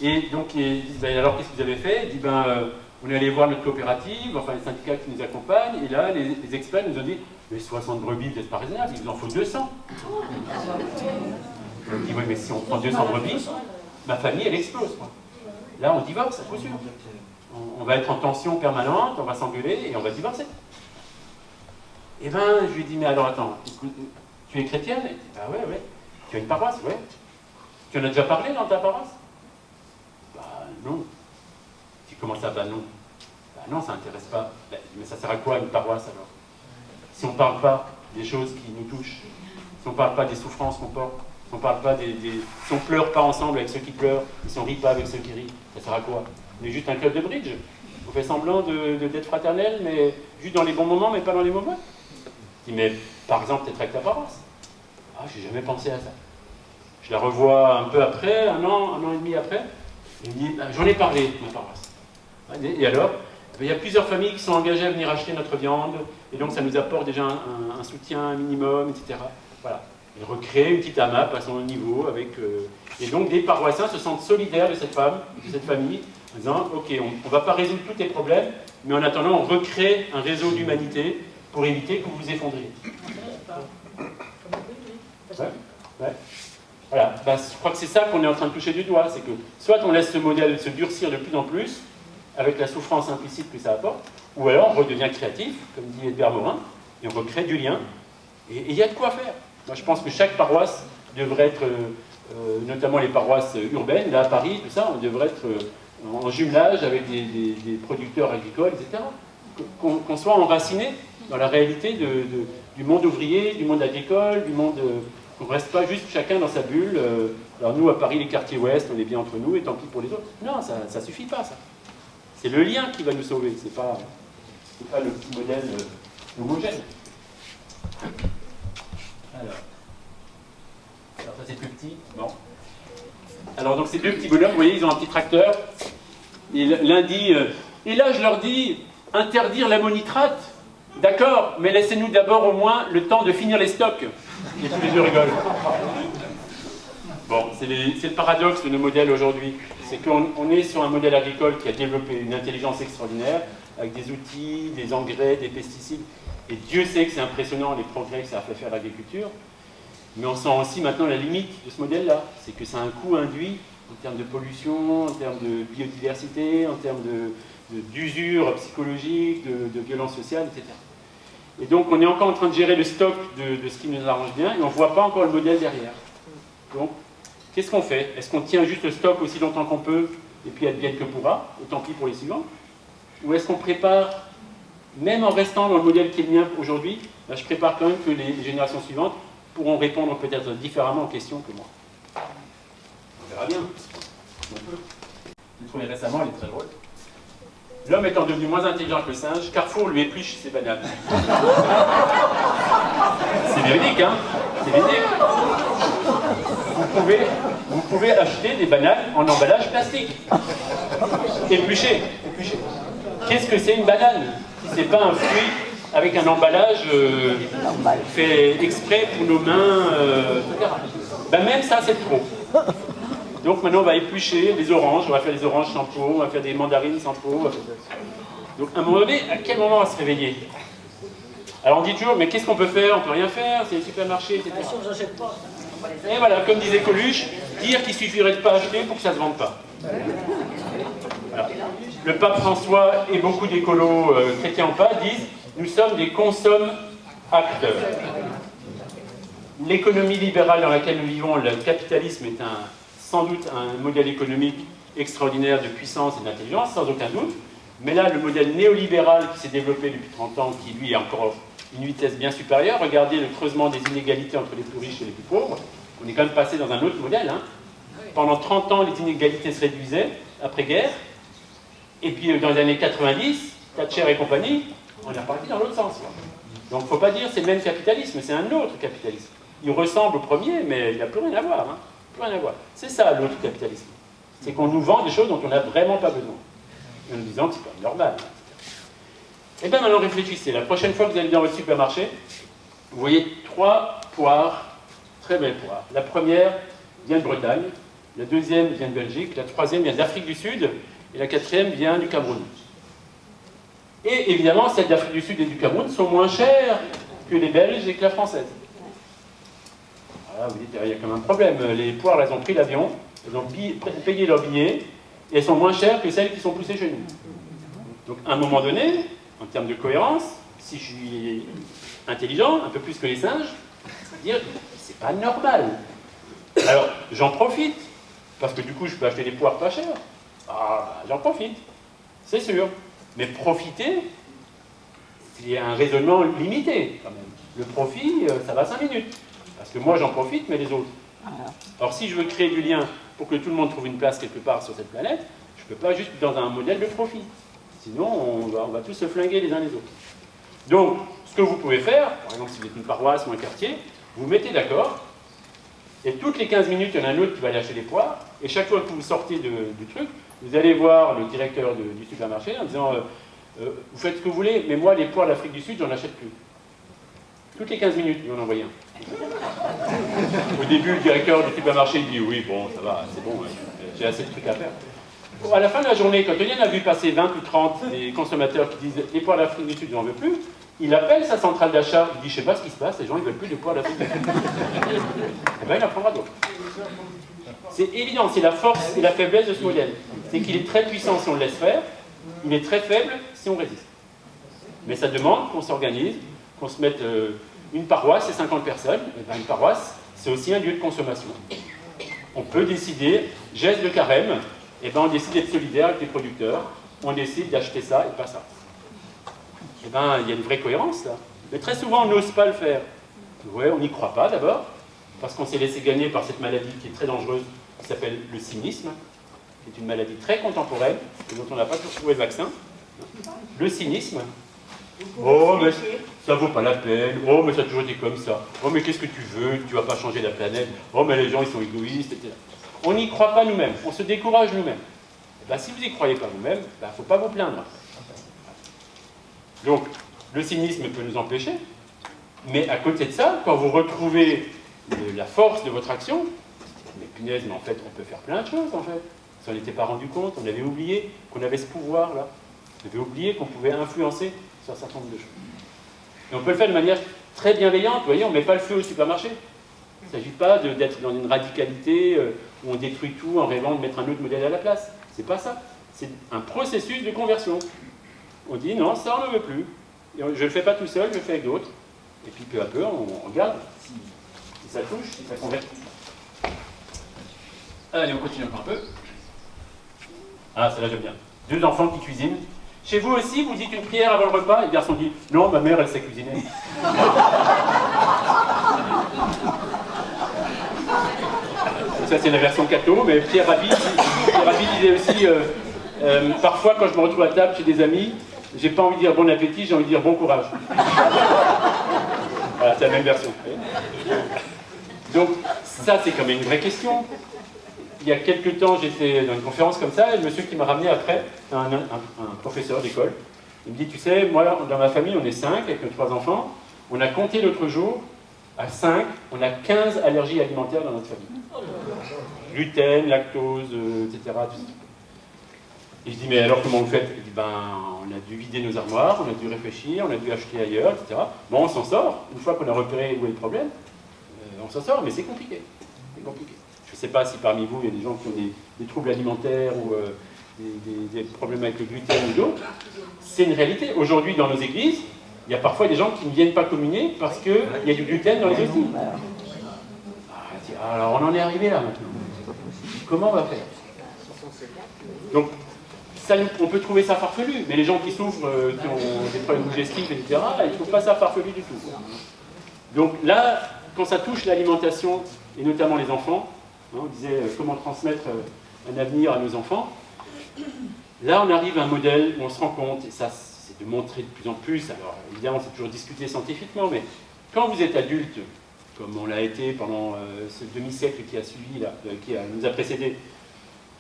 Et donc ils disent ben, alors qu'est-ce que vous avez fait? Il dit ben on est allé voir notre coopérative, enfin les syndicats qui nous accompagnent, et là les experts nous ont dit mais 60 brebis, vous n'êtes pas raisonnable, il vous en faut 200. On dit oui mais si on prend 200 brebis, ma famille elle explose, quoi. Là on divorce, à coup sûr. On va être en tension permanente, on va s'engueuler et on va divorcer. Et ben je lui ai dit mais alors attends, tu es chrétienne? Elle dit bah ouais. Tu as une paroisse? Ouais. Tu en as déjà parlé dans ta paroisse? Bah non. Tu comment ça, bah non? Bah non, ça n'intéresse pas. Bah, mais ça sert à quoi une paroisse alors? Si on ne parle pas des choses qui nous touchent, si on ne parle pas des souffrances qu'on porte, si on parle pas si on pleure pas ensemble avec ceux qui pleurent, et si on rit pas avec ceux qui rient, ça sert à quoi? On est juste un club de bridge. On fait semblant d'être fraternel, mais juste dans les bons moments, mais pas dans les mauvais. Je dis, mais par exemple, peut-être avec ta paroisse. Ah, j'ai jamais pensé à ça. Je la revois un peu après, un an et demi après. Il me dit, bah, j'en ai parlé de ma paroisse. Et alors, il y a plusieurs familles qui sont engagées à venir acheter notre viande, et donc ça nous apporte déjà un soutien minimum, etc. Voilà. Il recrée une petite AMAP à son niveau, avec, et donc des paroissiens se sentent solidaires de cette femme, de cette famille, en disant, ok, on ne va pas résoudre tous tes problèmes, mais en attendant, on recrée un réseau d'humanité pour éviter que vous vous effondriez. Ouais. Voilà. Ben, je crois que c'est ça qu'on est en train de toucher du doigt, c'est que soit on laisse ce modèle se durcir de plus en plus, avec la souffrance implicite que ça apporte, ou alors on redevient créatif, comme dit Edgar Morin, et on recrée du lien, et il y a de quoi faire. Moi je pense que chaque paroisse devrait être, notamment les paroisses urbaines, là à Paris, tout ça, on devrait être en jumelage avec des producteurs agricoles, etc. Qu'on soit enraciné dans la réalité du monde ouvrier, du monde agricole, du monde... qu'on ne reste pas juste chacun dans sa bulle. Alors nous, à Paris, les quartiers ouest, on est bien entre nous, et tant pis pour les autres. Non, ça ne suffit pas, ça. C'est le lien qui va nous sauver, c'est pas le petit modèle homogène. Alors ça c'est plus petit. Bon. Alors donc ces deux petits bonhommes, vous voyez, ils ont un petit tracteur. Et l'un dit, et là je leur dis, interdire l'ammonitrate. D'accord, mais laissez-nous d'abord au moins le temps de finir les stocks. Et tous les deux rigolent. Bon, c'est le paradoxe de nos modèles aujourd'hui. C'est qu'on est sur un modèle agricole qui a développé une intelligence extraordinaire, avec des outils, des engrais, des pesticides. Et Dieu sait que c'est impressionnant les progrès que ça a fait faire l'agriculture. Mais on sent aussi maintenant la limite de ce modèle-là. C'est que ça a un coût induit en termes de pollution, en termes de biodiversité, en termes d'usure psychologique, de violence sociale, etc. Et donc on est encore en train de gérer le stock de ce qui nous arrange bien, et on ne voit pas encore le modèle derrière. Donc, qu'est-ce qu'on fait? Est-ce qu'on tient juste le stock aussi longtemps qu'on peut, et puis advienne que pourra, et tant pis pour les suivants? Ou est-ce qu'on prépare, même en restant dans le modèle qui est le mien aujourd'hui, je prépare quand même que les générations suivantes pourront répondre peut-être différemment aux questions que moi. On verra bien. On peut. Je l'ai trouvé récemment, elle est très drôle. L'homme étant devenu moins intelligent que le singe, Carrefour lui épluche ses bananes. C'est véridique, hein? C'est véridique. Vous pouvez acheter des bananes en emballage plastique. Éplucher. Qu'est-ce que c'est une banane si ce n'est pas un fruit avec un emballage fait exprès pour nos mains, etc. Ben même ça, c'est trop. Donc maintenant, on va éplucher les oranges, on va faire des oranges sans peau, on va faire des mandarines sans peau. Donc à un moment donné, à quel moment on va se réveiller? Alors on dit toujours, mais qu'est-ce qu'on peut faire? On peut rien faire, c'est les supermarchés, etc. Et voilà, comme disait Coluche, dire qu'il suffirait de pas acheter pour que ça ne se vende pas. Voilà. Le pape François et beaucoup d'écolos chrétiens en pas disent « Nous sommes des consomme-acteurs ». L'économie libérale dans laquelle nous vivons, le capitalisme est sans doute un modèle économique extraordinaire de puissance et d'intelligence, sans aucun doute. Mais là, le modèle néolibéral qui s'est développé depuis 30 ans, qui lui est encore une vitesse bien supérieure, regardez le creusement des inégalités entre les plus riches et les plus pauvres, on est quand même passé dans un autre modèle. Hein. Pendant 30 ans, les inégalités se réduisaient, après-guerre, et puis dans les années 90, Thatcher et compagnie, on est reparti dans l'autre sens. Donc il ne faut pas dire c'est le même capitalisme, c'est un autre capitalisme. Il ressemble au premier, mais il n'a plus rien à voir. Hein. Plus rien à voir. C'est ça l'autre capitalisme. C'est qu'on nous vend des choses dont on n'a vraiment pas besoin. En nous disant que c'est pas normal. Et bien maintenant réfléchissez. La prochaine fois que vous allez dans votre supermarché, vous voyez 3 poires, très belles poires. La première vient de Bretagne, la deuxième vient de Belgique, la troisième vient d'Afrique du Sud, et la quatrième vient du Cameroun. Et évidemment, celles d'Afrique du Sud et du Cameroun sont moins chères que les Belges et que la française. Voilà, vous dites, il y a quand même un problème. Les poires, elles ont pris l'avion, elles ont payé leur billet, et elles sont moins chères que celles qui sont poussées chez nous. Donc, à un moment donné, en termes de cohérence, si je suis intelligent, un peu plus que les singes, dire, c'est pas normal. Alors, j'en profite, parce que du coup, je peux acheter des poires pas chères. Ah, j'en profite, c'est sûr. Mais profiter, il y a un raisonnement limité, quand même. Le profit, ça va 5 minutes. Parce que moi, j'en profite, mais les autres. Alors, si je veux créer du lien pour que tout le monde trouve une place quelque part sur cette planète, je ne peux pas juste dans un modèle de profit. Sinon, on va tous se flinguer les uns les autres. Donc, ce que vous pouvez faire, par exemple, si vous êtes une paroisse ou un quartier, vous mettez d'accord, et toutes les 15 minutes, il y en a un autre qui va aller acheter des poires, et chaque fois que vous sortez du truc, vous allez voir le directeur du supermarché en disant vous faites ce que vous voulez, mais moi, les poires d'Afrique du Sud, j'en achète plus. Toutes les 15 minutes, il en envoie un. Au début, le directeur du supermarché dit oui, bon, ça va, c'est bon, j'ai assez de trucs à faire. Bon, à la fin de la journée, quand il y en a vu passer 20 ou 30 des consommateurs qui disent les poires d'Afrique du Sud, j'en veux plus, il appelle sa centrale d'achat, il dit je sais pas ce qui se passe, les gens ils veulent plus de poires d'Afrique du Sud. Et bien il en prendra d'autres. C'est évident, c'est la force et la faiblesse de ce modèle. C'est qu'il est très puissant si on le laisse faire, il est très faible si on résiste. Mais ça demande qu'on s'organise, qu'on se mette une paroisse, c'est 50 personnes, et bien une paroisse, c'est aussi un lieu de consommation. On peut décider, geste de carême, et ben on décide d'être solidaire avec les producteurs, on décide d'acheter ça et pas ça. Et bien il y a une vraie cohérence là. Mais très souvent on n'ose pas le faire. Ouais, on n'y croit pas d'abord, parce qu'on s'est laissé gagner par cette maladie qui est très dangereuse, qui s'appelle le cynisme, qui est une maladie très contemporaine, et dont on n'a pas toujours trouvé le vaccin. Le cynisme. Oh, mais ça vaut pas la peine. Oh, mais ça a toujours été comme ça. Oh, mais qu'est-ce que tu veux? Tu vas pas changer la planète. Oh, mais les gens, ils sont égoïstes, etc. On n'y croit pas nous-mêmes. On se décourage nous-mêmes. Et ben, si vous n'y croyez pas vous-même, il ne faut pas vous plaindre. Donc, le cynisme peut nous empêcher. Mais à côté de ça, quand vous retrouvez la force de votre action, mais punaise, mais en fait, on peut faire plein de choses, en fait. Si on n'était pas rendu compte, on avait oublié qu'on avait ce pouvoir-là. On avait oublié qu'on pouvait influencer sur un certain nombre de choses. Et on peut le faire de manière très bienveillante. Vous voyez, on ne met pas le feu au supermarché. Il ne s'agit pas d'être dans une radicalité où on détruit tout en rêvant de mettre un autre modèle à la place. C'est pas ça. C'est un processus de conversion. On dit non, ça on ne veut plus. Et je ne le fais pas tout seul, je le fais avec d'autres. Et puis peu à peu, on regarde si ça touche, si ça convertit. Allez, on continue encore un peu. Ah, celle-là j'aime bien. 2 enfants qui cuisinent. Chez vous aussi, vous dites une prière avant le repas, et le garçon dit « Non, ma mère, elle sait cuisiner. » Ça, c'est la version catho, mais Pierre Rabhi disait aussi parfois, quand je me retrouve à table chez des amis, j'ai pas envie de dire bon appétit, j'ai envie de dire bon courage. Voilà, c'est la même version. Donc, ça, c'est quand même une vraie question. Il y a quelques temps, j'étais dans une conférence comme ça, et le monsieur qui m'a ramené après, un professeur d'école, Il me dit, tu sais, moi, dans ma famille, on est 5 avec nos 3 enfants. On a compté l'autre jour, à 5, on a 15 allergies alimentaires dans notre famille. Gluten, lactose, etc. Tout ça. Et je dis, mais alors comment vous faites? Il dit, ben, on a dû vider nos armoires, on a dû réfléchir, on a dû acheter ailleurs, etc. Bon, on s'en sort. Une fois qu'on a repéré où est le problème, on s'en sort, mais c'est compliqué. C'est compliqué. Je ne sais pas si parmi vous, il y a des gens qui ont des troubles alimentaires ou des problèmes avec le gluten ou d'autres. C'est une réalité. Aujourd'hui, dans nos églises, il y a parfois des gens qui ne viennent pas communier parce qu'il y a du gluten dans les hosties. Alors, on en est arrivé là maintenant. Comment on va faire? Donc, ça, on peut trouver ça farfelu, mais les gens qui souffrent, qui ont des problèmes digestifs, etc., ils ne trouvent pas ça farfelu du tout. Donc là, quand ça touche l'alimentation, et notamment les enfants, on disait comment transmettre un avenir à nos enfants, là on arrive à un modèle où on se rend compte, et ça c'est de montrer de plus en plus, alors évidemment c'est toujours discuté scientifiquement, mais quand vous êtes adulte, comme on l'a été pendant ce demi-siècle qui a suivi, là, nous a précédé,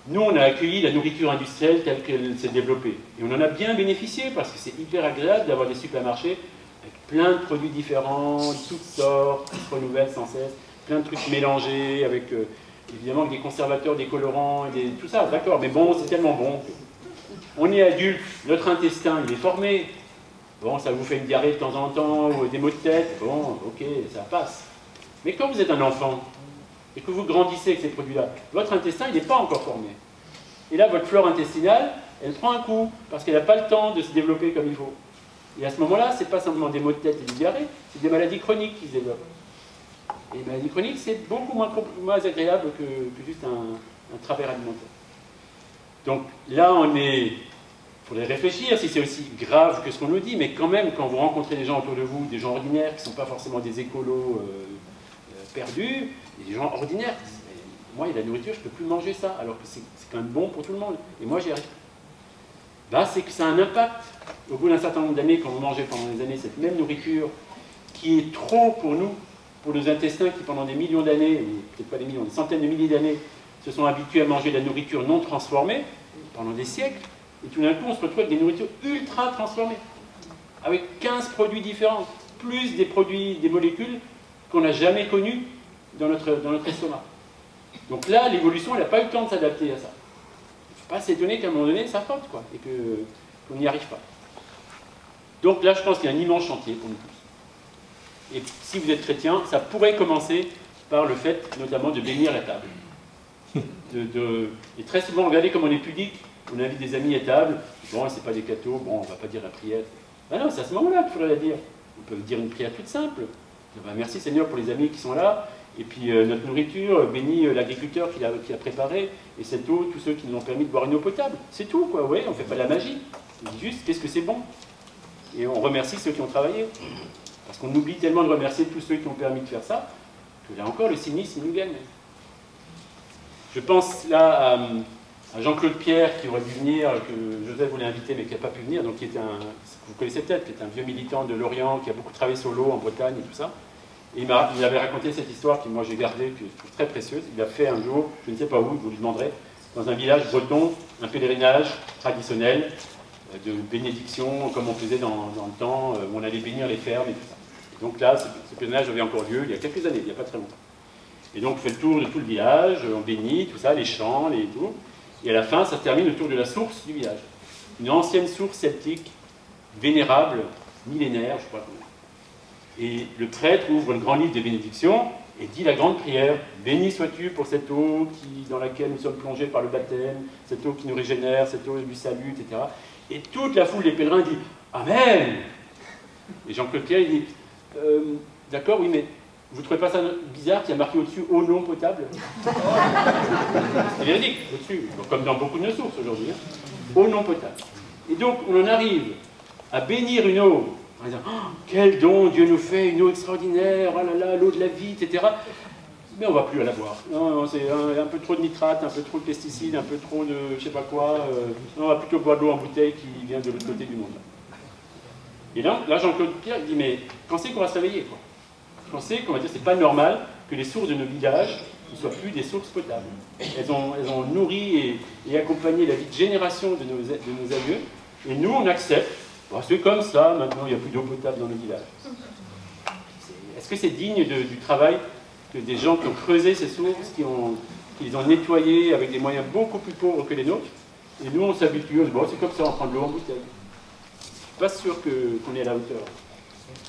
nous, on a accueilli la nourriture industrielle telle qu'elle s'est développée. Et on en a bien bénéficié parce que c'est hyper agréable d'avoir des supermarchés avec plein de produits différents, de toutes sortes, qui se renouvellent sans cesse, plein de trucs mélangés, avec évidemment des conservateurs, des colorants, tout ça, d'accord, mais bon, c'est tellement bon. On est adulte, notre intestin, il est formé. Bon, ça vous fait une diarrhée de temps en temps, ou des maux de tête, bon, ok, ça passe. Mais quand vous êtes un enfant, et que vous grandissez avec ces produits-là, votre intestin, il n'est pas encore formé. Et là, votre flore intestinale, elle prend un coup, parce qu'elle n'a pas le temps de se développer comme il faut. Et à ce moment-là, ce n'est pas simplement des maux de tête et des diarrhées, c'est des maladies chroniques qui se développent. Et les maladies chroniques, c'est beaucoup moins agréable que juste un travers alimentaire. Donc là, il faudrait réfléchir si c'est aussi grave que ce qu'on nous dit, mais quand même, quand vous rencontrez des gens autour de vous, des gens ordinaires qui ne sont pas forcément des écolos perdus, des gens ordinaires qui disent « Moi, il y a la nourriture, je ne peux plus manger ça, alors que c'est quand même bon pour tout le monde. Et moi, j'y arrive. » Là, c'est que ça a un impact. Au bout d'un certain nombre d'années, quand vous mangez pendant des années cette même nourriture, qui est trop pour nous, pour nos intestins qui, pendant des millions d'années, ou peut-être pas des millions, des centaines de milliers d'années, se sont habitués à manger de la nourriture non transformée, pendant des siècles, et tout d'un coup, on se retrouve avec des nourritures ultra transformées, avec 15 produits différents, plus des produits, des molécules qu'on n'a jamais connues dans notre estomac. Donc là, l'évolution, elle n'a pas eu le temps de s'adapter à ça. Il ne faut pas s'étonner qu'à un moment donné, ça faute, quoi, et qu'on n'y arrive pas. Donc là, je pense qu'il y a un immense chantier pour nous tous. Et si vous êtes chrétien, ça pourrait commencer par le fait, notamment, de bénir la table. Et très souvent, regardez comme on est pudique, on invite des amis à table, bon, c'est pas des cathos, bon, on va pas dire la prière. Ben non, c'est à ce moment-là qu'il faudrait la dire. On peut dire une prière toute simple. Ben, merci Seigneur pour les amis qui sont là, et puis notre nourriture, bénis l'agriculteur qui l'a préparée, et cette eau, tous ceux qui nous ont permis de boire une eau potable. C'est tout, quoi, ouais, on fait pas de la magie. On dit juste, qu'est-ce que c'est bon? Et on remercie ceux qui ont travaillé. Parce qu'on oublie tellement de remercier tous ceux qui ont permis de faire ça, que là encore, le cynisme, il nous gagne. Je pense là à Jean-Claude Pierre, qui aurait dû venir, que Joseph voulait inviter, mais qui n'a pas pu venir, donc qui était vous connaissez peut-être, qui est un vieux militant de l'Orient, qui a beaucoup travaillé sur l'eau en Bretagne et tout ça. Et il avait raconté cette histoire que moi j'ai gardée, que je trouve très précieuse. Il a fait un jour, je ne sais pas où, vous lui demanderez, dans un village breton, un pèlerinage traditionnel de bénédiction, comme on faisait dans le temps, où on allait bénir les fermes et tout ça. Et donc là, ce pèlerinage avait encore lieu il y a quelques années, il n'y a pas très longtemps. Et donc on fait le tour de tout le village, on bénit, tout ça, les champs, et tout. Et à la fin, ça se termine autour de la source du village. Une ancienne source celtique, vénérable, millénaire, je crois. Et le prêtre ouvre le grand livre des bénédictions et dit la grande prière. Béni sois-tu pour cette eau dans laquelle nous sommes plongés par le baptême, cette eau qui nous régénère, cette eau du salut, etc. Et toute la foule des pèlerins dit Amen. Et Jean-Claude Pierre, il dit d'accord, oui, mais vous ne trouvez pas ça bizarre qu'il y a marqué au-dessus eau non potable? C'est véridique, au-dessus, comme dans beaucoup de nos sources aujourd'hui. Eau non potable. Et donc, on en arrive à bénir une eau en disant oh, quel don Dieu nous fait, une eau extraordinaire, oh là là, l'eau de la vie, etc. Mais on ne va plus la boire. Non, c'est un peu trop de nitrate, un peu trop de pesticides, un peu trop de je ne sais pas quoi. On va plutôt boire de l'eau en bouteille qui vient de l'autre côté du monde. Et là Jean-Claude Pierre dit mais quand c'est qu'on va se réveiller quoi? Quand c'est qu'on va dire c'est pas normal que les sources de nos villages ne soient plus des sources potables. Elles ont nourri et accompagné la vie de générations de nos aïeux. Et nous, on accepte Bon, c'est comme ça, maintenant il n'y a plus d'eau potable dans le village. Est-ce que c'est digne du travail que des gens qui ont creusé ces sources, qui les ont nettoyées avec des moyens beaucoup plus pauvres que les nôtres, et nous on s'habitue, on se dit, bon, c'est comme ça, on prend de l'eau en bouteille. Je ne suis pas sûr qu'on est à la hauteur.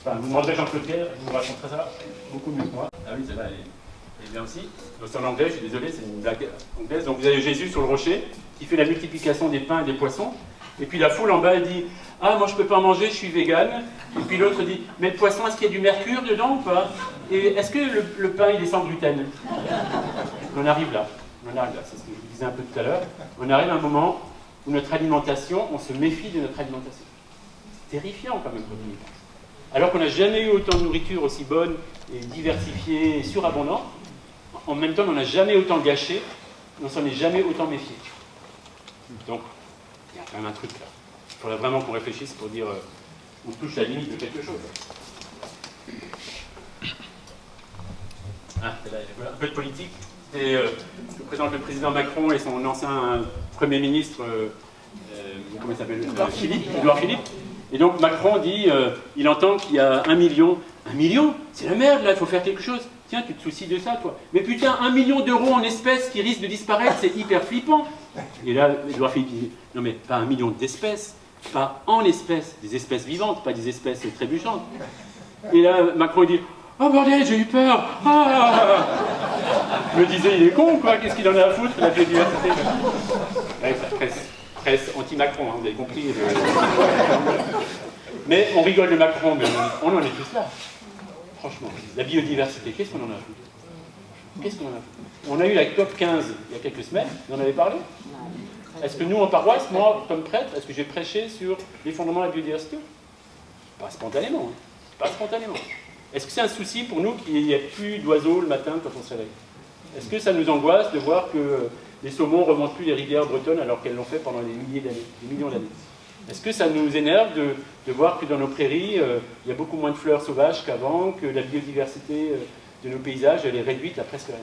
Enfin, vous demanderez Jean-Claude Pierre, il vous raconterai ça beaucoup mieux que moi. Ah oui, celle-là, elle est bien aussi. Donc c'est en anglais, je suis désolé, c'est une blague anglaise. Donc vous avez Jésus sur le rocher, qui fait la multiplication des pains et des poissons. Et puis la foule en bas, elle dit, ah, moi je peux pas en manger, je suis végane. Et puis l'autre dit, mais le poisson, est-ce qu'il y a du mercure dedans ou pas? Et est-ce que le pain, il est sans gluten? On arrive là. C'est ce que je vous disais un peu tout à l'heure. On arrive à un moment où notre alimentation, on se méfie de notre alimentation. C'est terrifiant quand même quand on y pense. Alors qu'on n'a jamais eu autant de nourriture aussi bonne et diversifiée et surabondante, en même temps on n'a jamais autant gâché, on s'en est jamais autant méfié. Donc, il y a quand même un truc là. Il faudrait vraiment qu'on réfléchisse pour dire on touche la limite de quelque chose. Ah, c'est là, voilà, un peu de politique. Je présente le président Macron et son ancien Premier ministre, comment il s'appelle, Édouard Philippe. Et donc Macron dit, il entend qu'il y a 1 million. 1 million? C'est la merde là, il faut faire quelque chose. Tiens, tu te soucies de ça, toi. Mais putain, 1 million d'euros en espèces qui risquent de disparaître, c'est hyper flippant. Et là, Édouard Philippe dit, non mais pas 1 million d'espèces, pas en espèces, des espèces vivantes, pas des espèces trébuchantes. Et là, Macron il dit, oh bordel, j'ai eu peur. Ah, je me disais, il est con quoi, qu'est-ce qu'il en a à foutre, la biodiversité. Ouais, ça, presse anti-Macron, hein, vous avez compris. Mais on rigole de Macron, mais on en est tous là. Franchement, la biodiversité, qu'est-ce qu'on en a à foutre? Qu'est-ce qu'on en a à foutre? On a eu la COP 15 il y a quelques semaines, vous en avez parlé? Est-ce que nous, en paroisse, moi, comme prêtre, est-ce que j'ai prêché sur l'effondrement de la biodiversité? Pas spontanément. Hein. Pas spontanément. Est-ce que c'est un souci pour nous qu'il n'y ait plus d'oiseaux le matin quand on se réveille? Est-ce que ça nous angoisse de voir que les saumons ne remontent plus les rivières bretonnes alors qu'elles l'ont fait pendant des milliers d'années, des millions d'années? Est-ce que ça nous énerve de voir que dans nos prairies, il y a beaucoup moins de fleurs sauvages qu'avant, que la biodiversité de nos paysages, elle est réduite à presque rien?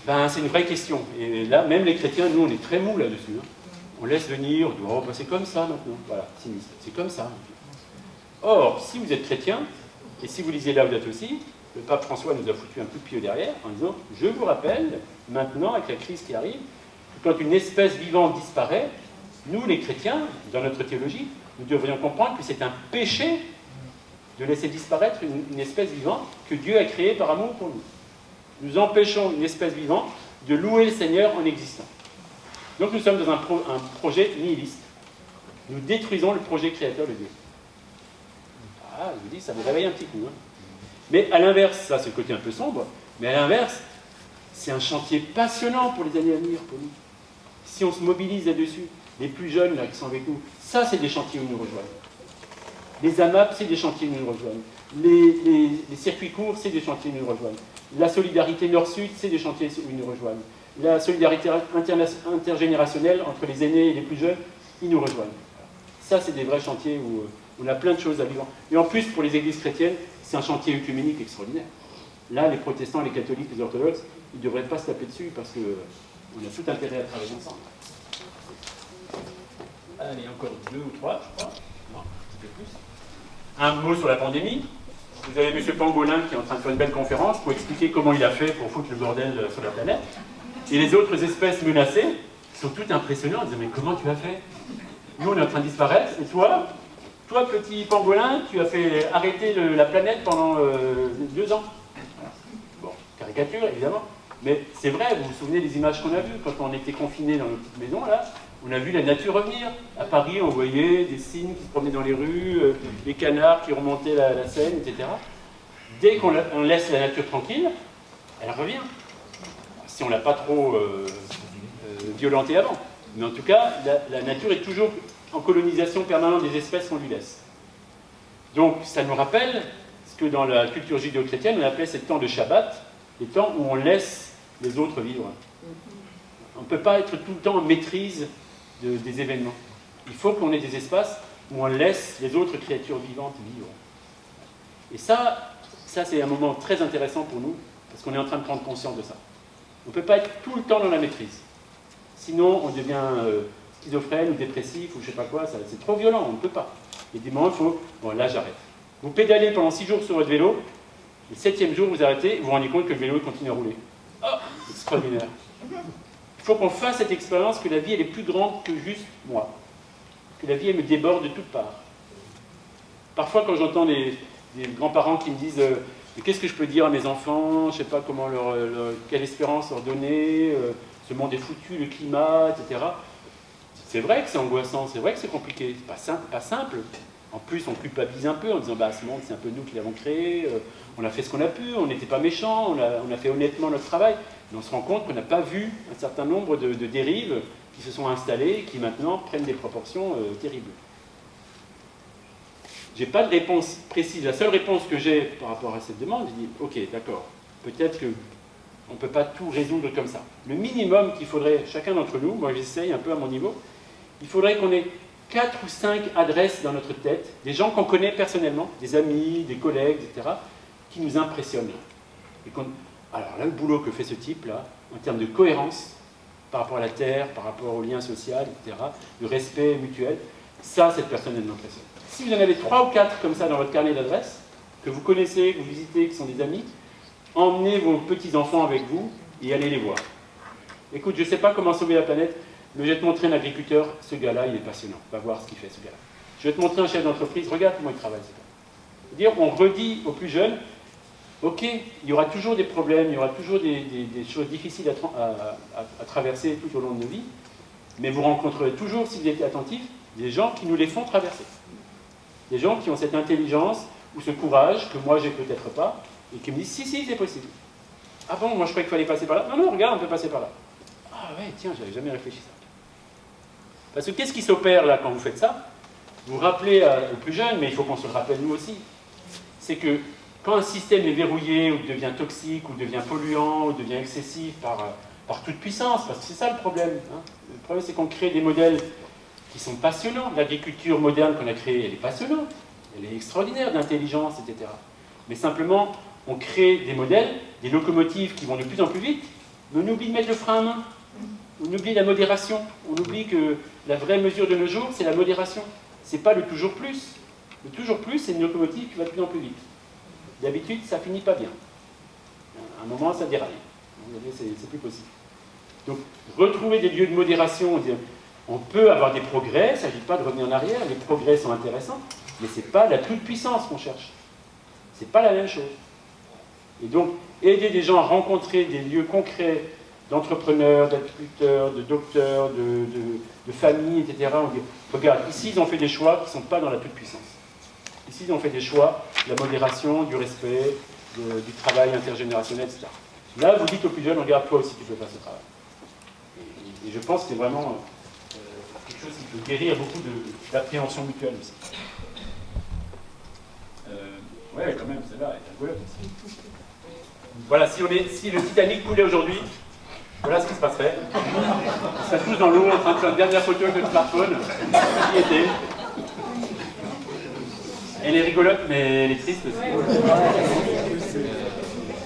Ben, c'est une vraie question. Et là, même les chrétiens, nous, on est très mous là-dessus. Hein. On laisse venir, on dit, oh, ben, c'est comme ça maintenant. Voilà, sinistre, c'est comme ça. Or, si vous êtes chrétien, et si vous lisez Laudato Si, le pape François nous a foutu un coup de pied derrière en disant, je vous rappelle, maintenant, avec la crise qui arrive, que quand une espèce vivante disparaît, nous, les chrétiens, dans notre théologie, nous devrions comprendre que c'est un péché de laisser disparaître une espèce vivante que Dieu a créée par amour pour nous. Nous empêchons une espèce vivante de louer le Seigneur en existant. Donc nous sommes dans un projet nihiliste. Nous détruisons le projet créateur de Dieu. Ah, je vous dis, ça vous réveille un petit coup. Hein. Mais à l'inverse, ça c'est le côté un peu sombre, mais à l'inverse, c'est un chantier passionnant pour les années à venir, pour nous. Si on se mobilise là-dessus, les plus jeunes là, qui sont avec nous, ça c'est des chantiers où nous rejoignent. Les AMAP, c'est des chantiers où nous rejoignent. Les circuits courts, c'est des chantiers où nous rejoignent. La solidarité Nord-Sud, c'est des chantiers où ils nous rejoignent. La solidarité intergénérationnelle entre les aînés et les plus jeunes, ils nous rejoignent. Ça, c'est des vrais chantiers où on a plein de choses à vivre. Et en plus, pour les églises chrétiennes, c'est un chantier œcuménique extraordinaire. Là, les protestants, les catholiques, les orthodoxes, ils ne devraient pas se taper dessus parce qu'on a tout intérêt à travailler ensemble. Allez, encore 2 ou 3, je crois. Non, un petit peu plus. Un mot sur la pandémie. Vous avez M. Pangolin qui est en train de faire une belle conférence pour expliquer comment il a fait pour foutre le bordel sur la planète. Et les autres espèces menacées sont toutes impressionnantes. Ils disent, mais comment tu as fait? Nous, on est en train de disparaître. Et toi, petit pangolin, tu as fait arrêter la planète pendant 2 ans. Bon, caricature, évidemment. Mais c'est vrai, vous vous souvenez des images qu'on a vues quand on était confinés dans nos petites maisons, là. On a vu la nature revenir. À Paris, on voyait des cygnes qui se promenaient dans les rues, des canards qui remontaient la Seine, etc. Dès qu'on laisse la nature tranquille, elle revient. Si on ne l'a pas trop violentée avant. Mais en tout cas, la nature est toujours en colonisation permanente des espèces qu'on lui laisse. Donc, ça nous rappelle ce que dans la culture judéo-chrétienne, on appelait ces temps de Shabbat, les temps où on laisse les autres vivre. On ne peut pas être tout le temps en maîtrise des événements. Il faut qu'on ait des espaces où on laisse les autres créatures vivantes vivre. Et ça c'est un moment très intéressant pour nous, parce qu'on est en train de prendre conscience de ça. On ne peut pas être tout le temps dans la maîtrise. Sinon, on devient schizophrène ou dépressif ou je sais pas quoi, c'est trop violent, on ne peut pas. Il y a des moments où il faut, bon là j'arrête. Vous pédalez pendant 6 jours sur votre vélo, le 7e jour vous arrêtez, vous vous rendez compte que le vélo continue à rouler. Oh, extraordinaire. Il faut qu'on fasse cette expérience que la vie elle est plus grande que juste moi. Que la vie elle me déborde de toutes parts. Parfois quand j'entends des grands-parents qui me disent qu'est-ce que je peux dire à mes enfants, je ne sais pas comment quelle espérance leur donner, ce monde est foutu, le climat, etc. C'est vrai que c'est angoissant, c'est vrai que c'est compliqué, c'est pas simple. En plus, on culpabilise un peu en disant ce monde, c'est un peu nous qui l'avons créé, on a fait ce qu'on a pu, on n'était pas méchants, on a fait honnêtement notre travail. Mais on se rend compte qu'on n'a pas vu un certain nombre de dérives qui se sont installées et qui maintenant prennent des proportions terribles. Je n'ai pas de réponse précise. La seule réponse que j'ai par rapport à cette demande, je dis ok, d'accord, peut-être qu'on ne peut pas tout résoudre comme ça. Le minimum qu'il faudrait, chacun d'entre nous, moi j'essaye un peu à mon niveau, il faudrait qu'on ait 4 ou 5 adresses dans notre tête, des gens qu'on connaît personnellement, des amis, des collègues, etc., qui nous impressionnent. Alors là, le boulot que fait ce type-là, en termes de cohérence, par rapport à la terre, par rapport au lien social, etc., de respect mutuel, ça, cette personne, elle m'impressionne. Si vous en avez 3 ou 4 comme ça dans votre carnet d'adresses, que vous connaissez, que vous visitez, qui sont des amis, emmenez vos petits-enfants avec vous et allez les voir. Écoute, je ne sais pas comment sauver la planète, mais je vais te montrer un agriculteur, ce gars-là, il est passionnant. Va voir ce qu'il fait, ce gars-là. Je vais te montrer un chef d'entreprise, regarde comment il travaille, ce gars. C'est-à-dire, on redit aux plus jeunes, ok, il y aura toujours des problèmes, il y aura toujours des choses difficiles à traverser tout au long de nos vies, mais vous rencontrerez toujours, si vous êtes attentifs, des gens qui nous les font traverser. Des gens qui ont cette intelligence ou ce courage que moi j'ai peut-être pas, et qui me disent si, c'est possible. Ah bon, moi je croyais qu'il fallait passer par là. Non, regarde, on peut passer par là. Ah ouais, tiens, j'avais jamais réfléchi ça. Parce que qu'est-ce qui s'opère là quand vous faites ça? Vous rappelez aux plus jeunes, mais il faut qu'on se le rappelle nous aussi, c'est que quand un système est verrouillé, ou devient toxique, ou devient polluant, ou devient excessif par toute puissance, parce que c'est ça le problème. Hein. Le problème c'est qu'on crée des modèles qui sont passionnants. L'agriculture moderne qu'on a créée, elle est passionnante, elle est extraordinaire d'intelligence, etc. Mais simplement, on crée des modèles, des locomotives qui vont de plus en plus vite, mais on oublie de mettre le frein à main. On oublie la modération. On oublie que la vraie mesure de nos jours, c'est la modération. C'est pas le toujours plus. Le toujours plus, c'est une locomotive qui va de plus en plus vite. D'habitude, ça finit pas bien. À un moment, ça déraille. C'est plus possible. Donc, retrouver des lieux de modération, on peut avoir des progrès, il ne s'agit pas de revenir en arrière, les progrès sont intéressants, mais ce n'est pas la toute-puissance qu'on cherche. Ce n'est pas la même chose. Et donc, aider des gens à rencontrer des lieux concrets d'entrepreneurs, d'agriculteurs, de docteurs, de familles, etc. On dit, regarde, ici, ils ont fait des choix qui ne sont pas dans la toute-puissance. Ici, ils ont fait des choix de la modération, du respect, du travail intergénérationnel, etc. Là, vous dites aux plus jeunes, regarde, toi aussi, tu peux faire ce travail. Et je pense que c'est vraiment quelque chose qui peut guérir beaucoup d'appréhension mutuelle aussi. Ouais, quand même, celle-là, elle est rigolote aussi. Voilà, si le Titanic coulait aujourd'hui, voilà ce qui se passerait. On serait tous dans l'eau en train de faire une dernière photo avec notre smartphone. Qui était. Elle est rigolote, mais elle est triste aussi.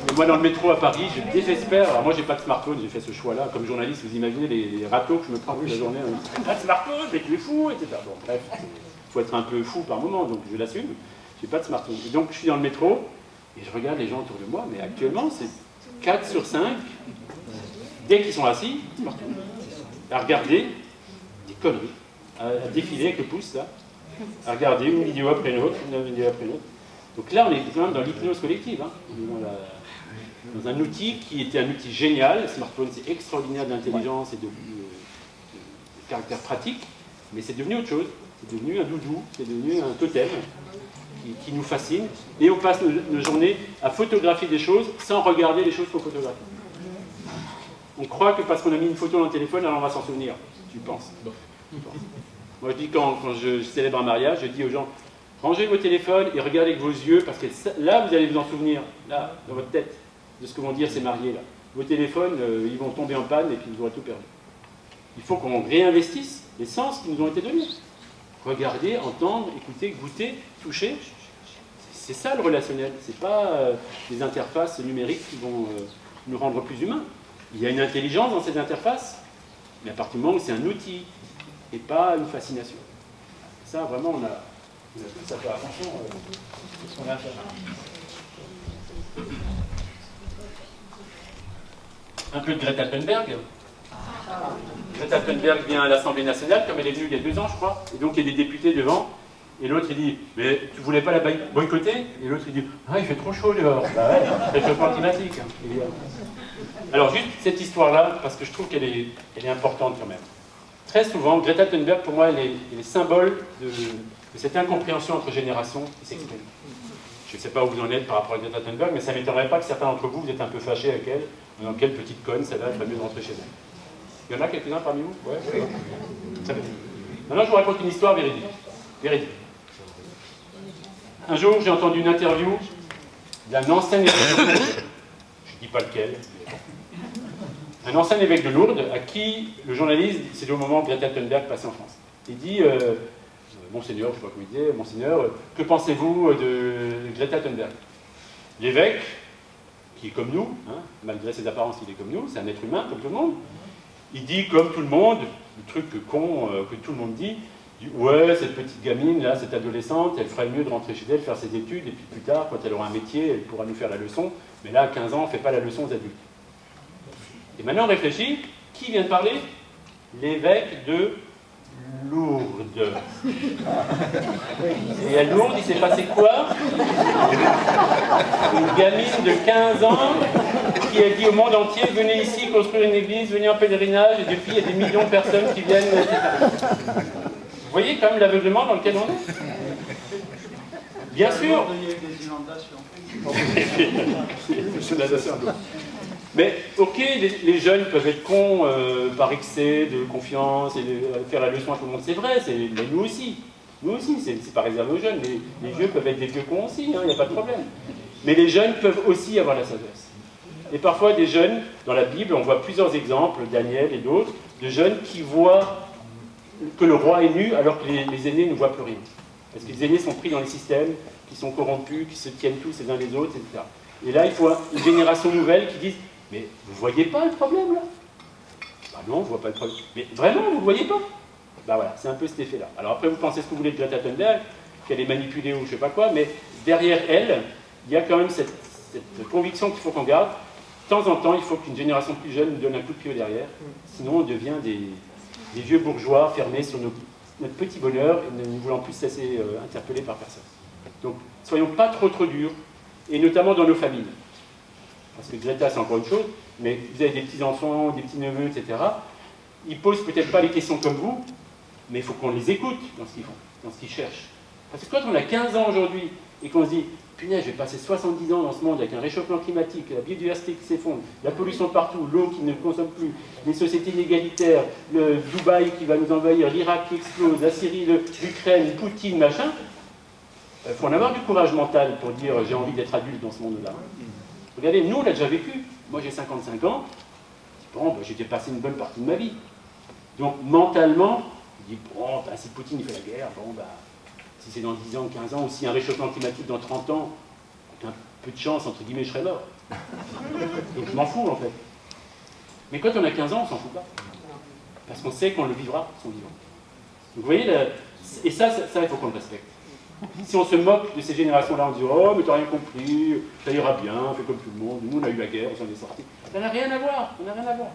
Mais moi, dans le métro à Paris, je désespère. Alors moi, j'ai pas de smartphone, j'ai fait ce choix-là. Comme journaliste, vous imaginez les râteaux que je me prends toute la journée. Pas de smartphone, mais tu es fou, etc. Bon, bref, il faut être un peu fou par moment, donc je l'assume. J'ai pas de smartphone. Et donc, je suis dans le métro, et je regarde les gens autour de moi, mais actuellement, c'est 4 sur 5, dès qu'ils sont assis, smartphone, à regarder des conneries, à défiler avec le pouce, là, à regarder une vidéo après une autre, une vidéo après une autre. Donc là, on est quand même dans l'hypnose collective. Hein. On est dans un outil qui était un outil génial. Le smartphone, c'est extraordinaire d'intelligence et de caractère pratique, mais c'est devenu autre chose. C'est devenu un doudou, c'est devenu un totem qui nous fascine. Et on passe nos journées à photographier des choses sans regarder les choses qu'on photographie. On croit que parce qu'on a mis une photo dans le téléphone, alors on va s'en souvenir. Tu penses. Moi, je dis quand je célèbre un mariage, je dis aux gens, rangez vos téléphones et regardez avec vos yeux, parce que là, vous allez vous en souvenir, là, dans votre tête, de ce que vont dire ces mariés là. Vos téléphones, ils vont tomber en panne et puis vous aurez tout perdu. Il faut qu'on réinvestisse les sens qui nous ont été donnés. Regarder, entendre, écouter, goûter, toucher. C'est ça le relationnel. C'est pas les interfaces numériques qui vont nous rendre plus humains. Il y a une intelligence dans ces interfaces, mais à partir du moment où c'est un outil et pas une fascination. Ça, vraiment, on a tous à faire attention à ce qu'on a à faire. Un peu de Greta Thunberg. Greta Thunberg vient à l'Assemblée nationale, comme elle est venue il y a 2 ans, je crois, et donc il y a des députés devant, et l'autre il dit « Mais tu voulais pas la boycotter ?» Et l'autre il dit « Ah, il fait trop chaud dehors. » Bah ouais, réchauffement climatique. Alors juste cette histoire-là, parce que je trouve qu'elle est importante quand même. Très souvent, Greta Thunberg, pour moi, elle est symbole de cette incompréhension entre générations qui s'exprime. Je ne sais pas où vous en êtes par rapport à Greta Thunberg, mais ça ne m'étonnerait pas que certains d'entre vous, vous êtes un peu fâchés avec elle. Dans quelle petite conne, celle-là, elle ferait mieux de rentrer chez elle. Il y en a quelques-uns parmi vous? Ouais, oui. Ça va. Maintenant, je vous raconte une histoire véridique. Véridique. Un jour, j'ai entendu une interview d'un ancien évêque de Lourdes, je ne dis pas lequel, un ancien évêque de Lourdes à qui le journaliste, c'est au moment où Greta Thunberg passait en France. Il dit Monseigneur, je ne sais pas comment il disait, Monseigneur, que pensez-vous de Greta Thunberg? L'évêque, qui est comme nous, hein, malgré ses apparences, il est comme nous, c'est un être humain comme tout le monde, il dit comme tout le monde, le truc con que tout le monde dit, ouais, cette petite gamine, là, cette adolescente, elle ferait mieux de rentrer chez elle, faire ses études, et puis plus tard, quand elle aura un métier, elle pourra nous faire la leçon, mais là, à 15 ans, on ne fait pas la leçon aux adultes. Et maintenant, on réfléchit, qui vient de parler? L'évêque de Lourdes. Et à Lourdes, il s'est passé quoi? Une gamine de 15 ans qui a dit au monde entier, venez ici construire une église, venez en pèlerinage, et depuis, il y a des millions de personnes qui viennent, etc. Vous voyez quand même l'aveuglement dans lequel on est? Bien sûr. Il y a eu des inondations. Mais ok, les jeunes peuvent être cons par excès de confiance et de faire la leçon à tout le monde, c'est vrai, mais nous aussi. Nous aussi, c'est pas réservé aux jeunes. Les vieux peuvent être des vieux cons aussi, il n'y a pas de problème. Mais les jeunes peuvent aussi avoir la sagesse. Et parfois, des jeunes, dans la Bible, on voit plusieurs exemples, Daniel et d'autres, de jeunes qui voient que le roi est nu alors que les aînés ne voient plus rien. Parce que les aînés sont pris dans les systèmes, qui sont corrompus, qui se tiennent tous les uns les autres, etc. Et là, il faut une génération nouvelle qui dise « Mais vous ne voyez pas le problème, là ?» Bah non, on ne voit pas le problème. Mais vraiment, vous ne voyez pas? Bah voilà, c'est un peu cet effet-là. Alors après, vous pensez ce que vous voulez de Greta Thunberg, qu'elle est manipulée ou je ne sais pas quoi, mais derrière elle, il y a quand même cette conviction qu'il faut qu'on garde. De temps en temps, il faut qu'une génération plus jeune nous donne un coup de pied au derrière, sinon on devient des vieux bourgeois fermés sur notre petit bonheur et ne voulant plus se laisser interpeller par personne. Donc, soyons pas trop durs, et notamment dans nos familles. Parce que Greta, c'est encore une chose, mais vous avez des petits-enfants, des petits-neveux, etc. Ils posent peut-être pas les questions comme vous, mais il faut qu'on les écoute dans ce qu'ils font, dans ce qu'ils cherchent. Parce que quand on a 15 ans aujourd'hui, et qu'on se dit « Punaise, je vais passer 70 ans dans ce monde avec un réchauffement climatique, la biodiversité qui s'effondre, la pollution partout, l'eau qui ne consomme plus, les sociétés inégalitaires, le Dubaï qui va nous envahir, l'Irak qui explose, la Syrie, l'Ukraine, Poutine, machin. » Il faut en avoir du courage mental pour dire « J'ai envie d'être adulte dans ce monde-là. » Regardez, nous, on l'a déjà vécu. Moi, j'ai 55 ans. Bon, j'ai dépassé une bonne partie de ma vie. Donc, mentalement, je dis, bon, bah, si Poutine fait la guerre, bon, bah, si c'est dans 10 ans, 15 ans, ou si un réchauffement climatique dans 30 ans, avec un peu de chance, entre guillemets, je serai mort. Donc, je m'en fous, en fait. Mais quand on a 15 ans, on s'en fout pas. Parce qu'on sait qu'on le vivra, son vivant. Donc, vous voyez, et ça, il faut qu'on le respecte. Si on se moque de ces générations-là, on dit « Oh, mais t'as rien compris, ça ira bien, fais comme tout le monde, nous on a eu la guerre, on s'en est sortis. » Ça n'a rien à voir, ça n'a rien à voir.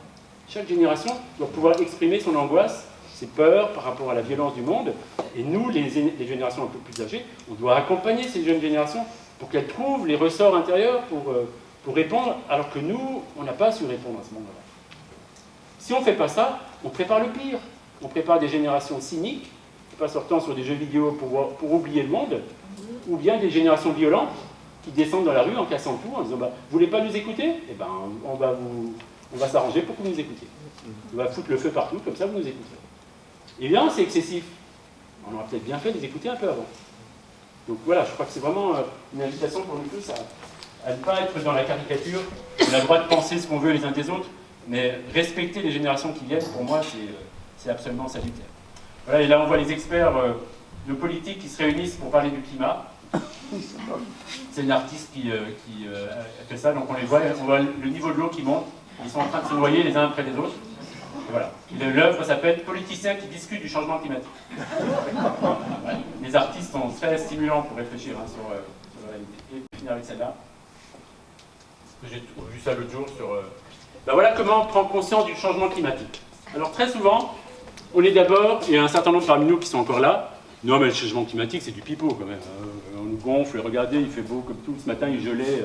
Chaque génération doit pouvoir exprimer son angoisse, ses peurs par rapport à la violence du monde. Et nous, les générations un peu plus âgées, on doit accompagner ces jeunes générations pour qu'elles trouvent les ressorts intérieurs pour répondre, alors que nous, on n'a pas su répondre à ce moment-là. Si on ne fait pas ça, on prépare le pire. On prépare des générations cyniques, pas sortant sur des jeux vidéo pour oublier le monde, ou bien des générations violentes qui descendent dans la rue en cassant tout, en disant bah, « Vous voulez pas nous écouter? Eh ben, on va s'arranger pour que vous nous écoutiez. On va foutre le feu partout, comme ça vous nous écouterez. » Eh bien, c'est excessif. On aurait peut-être bien fait de les écouter un peu avant. Donc voilà, je crois que c'est vraiment une invitation pour nous tous à ne pas être dans la caricature. On a le droit de penser ce qu'on veut les uns des autres, mais respecter les générations qui viennent, pour moi, c'est absolument salutaire. Voilà, et là on voit les experts de politique qui se réunissent pour parler du climat. C'est une artiste qui a fait ça, donc on les voit, on voit le niveau de l'eau qui monte. Ils sont en train de se noyer les uns après les autres. Voilà. L'œuvre s'appelle « Politiciens qui discutent du changement climatique ». Les artistes sont très stimulants pour réfléchir sur la réalité. Et je vais finir avec celle-là. J'ai vu ça l'autre jour sur... Ben voilà comment prendre conscience du changement climatique. Alors très souvent, on est d'abord, il y a un certain nombre parmi nous qui sont encore là, non mais le changement climatique c'est du pipeau quand même. On nous gonfle, regardez, il fait beau comme tout, ce matin il gelait,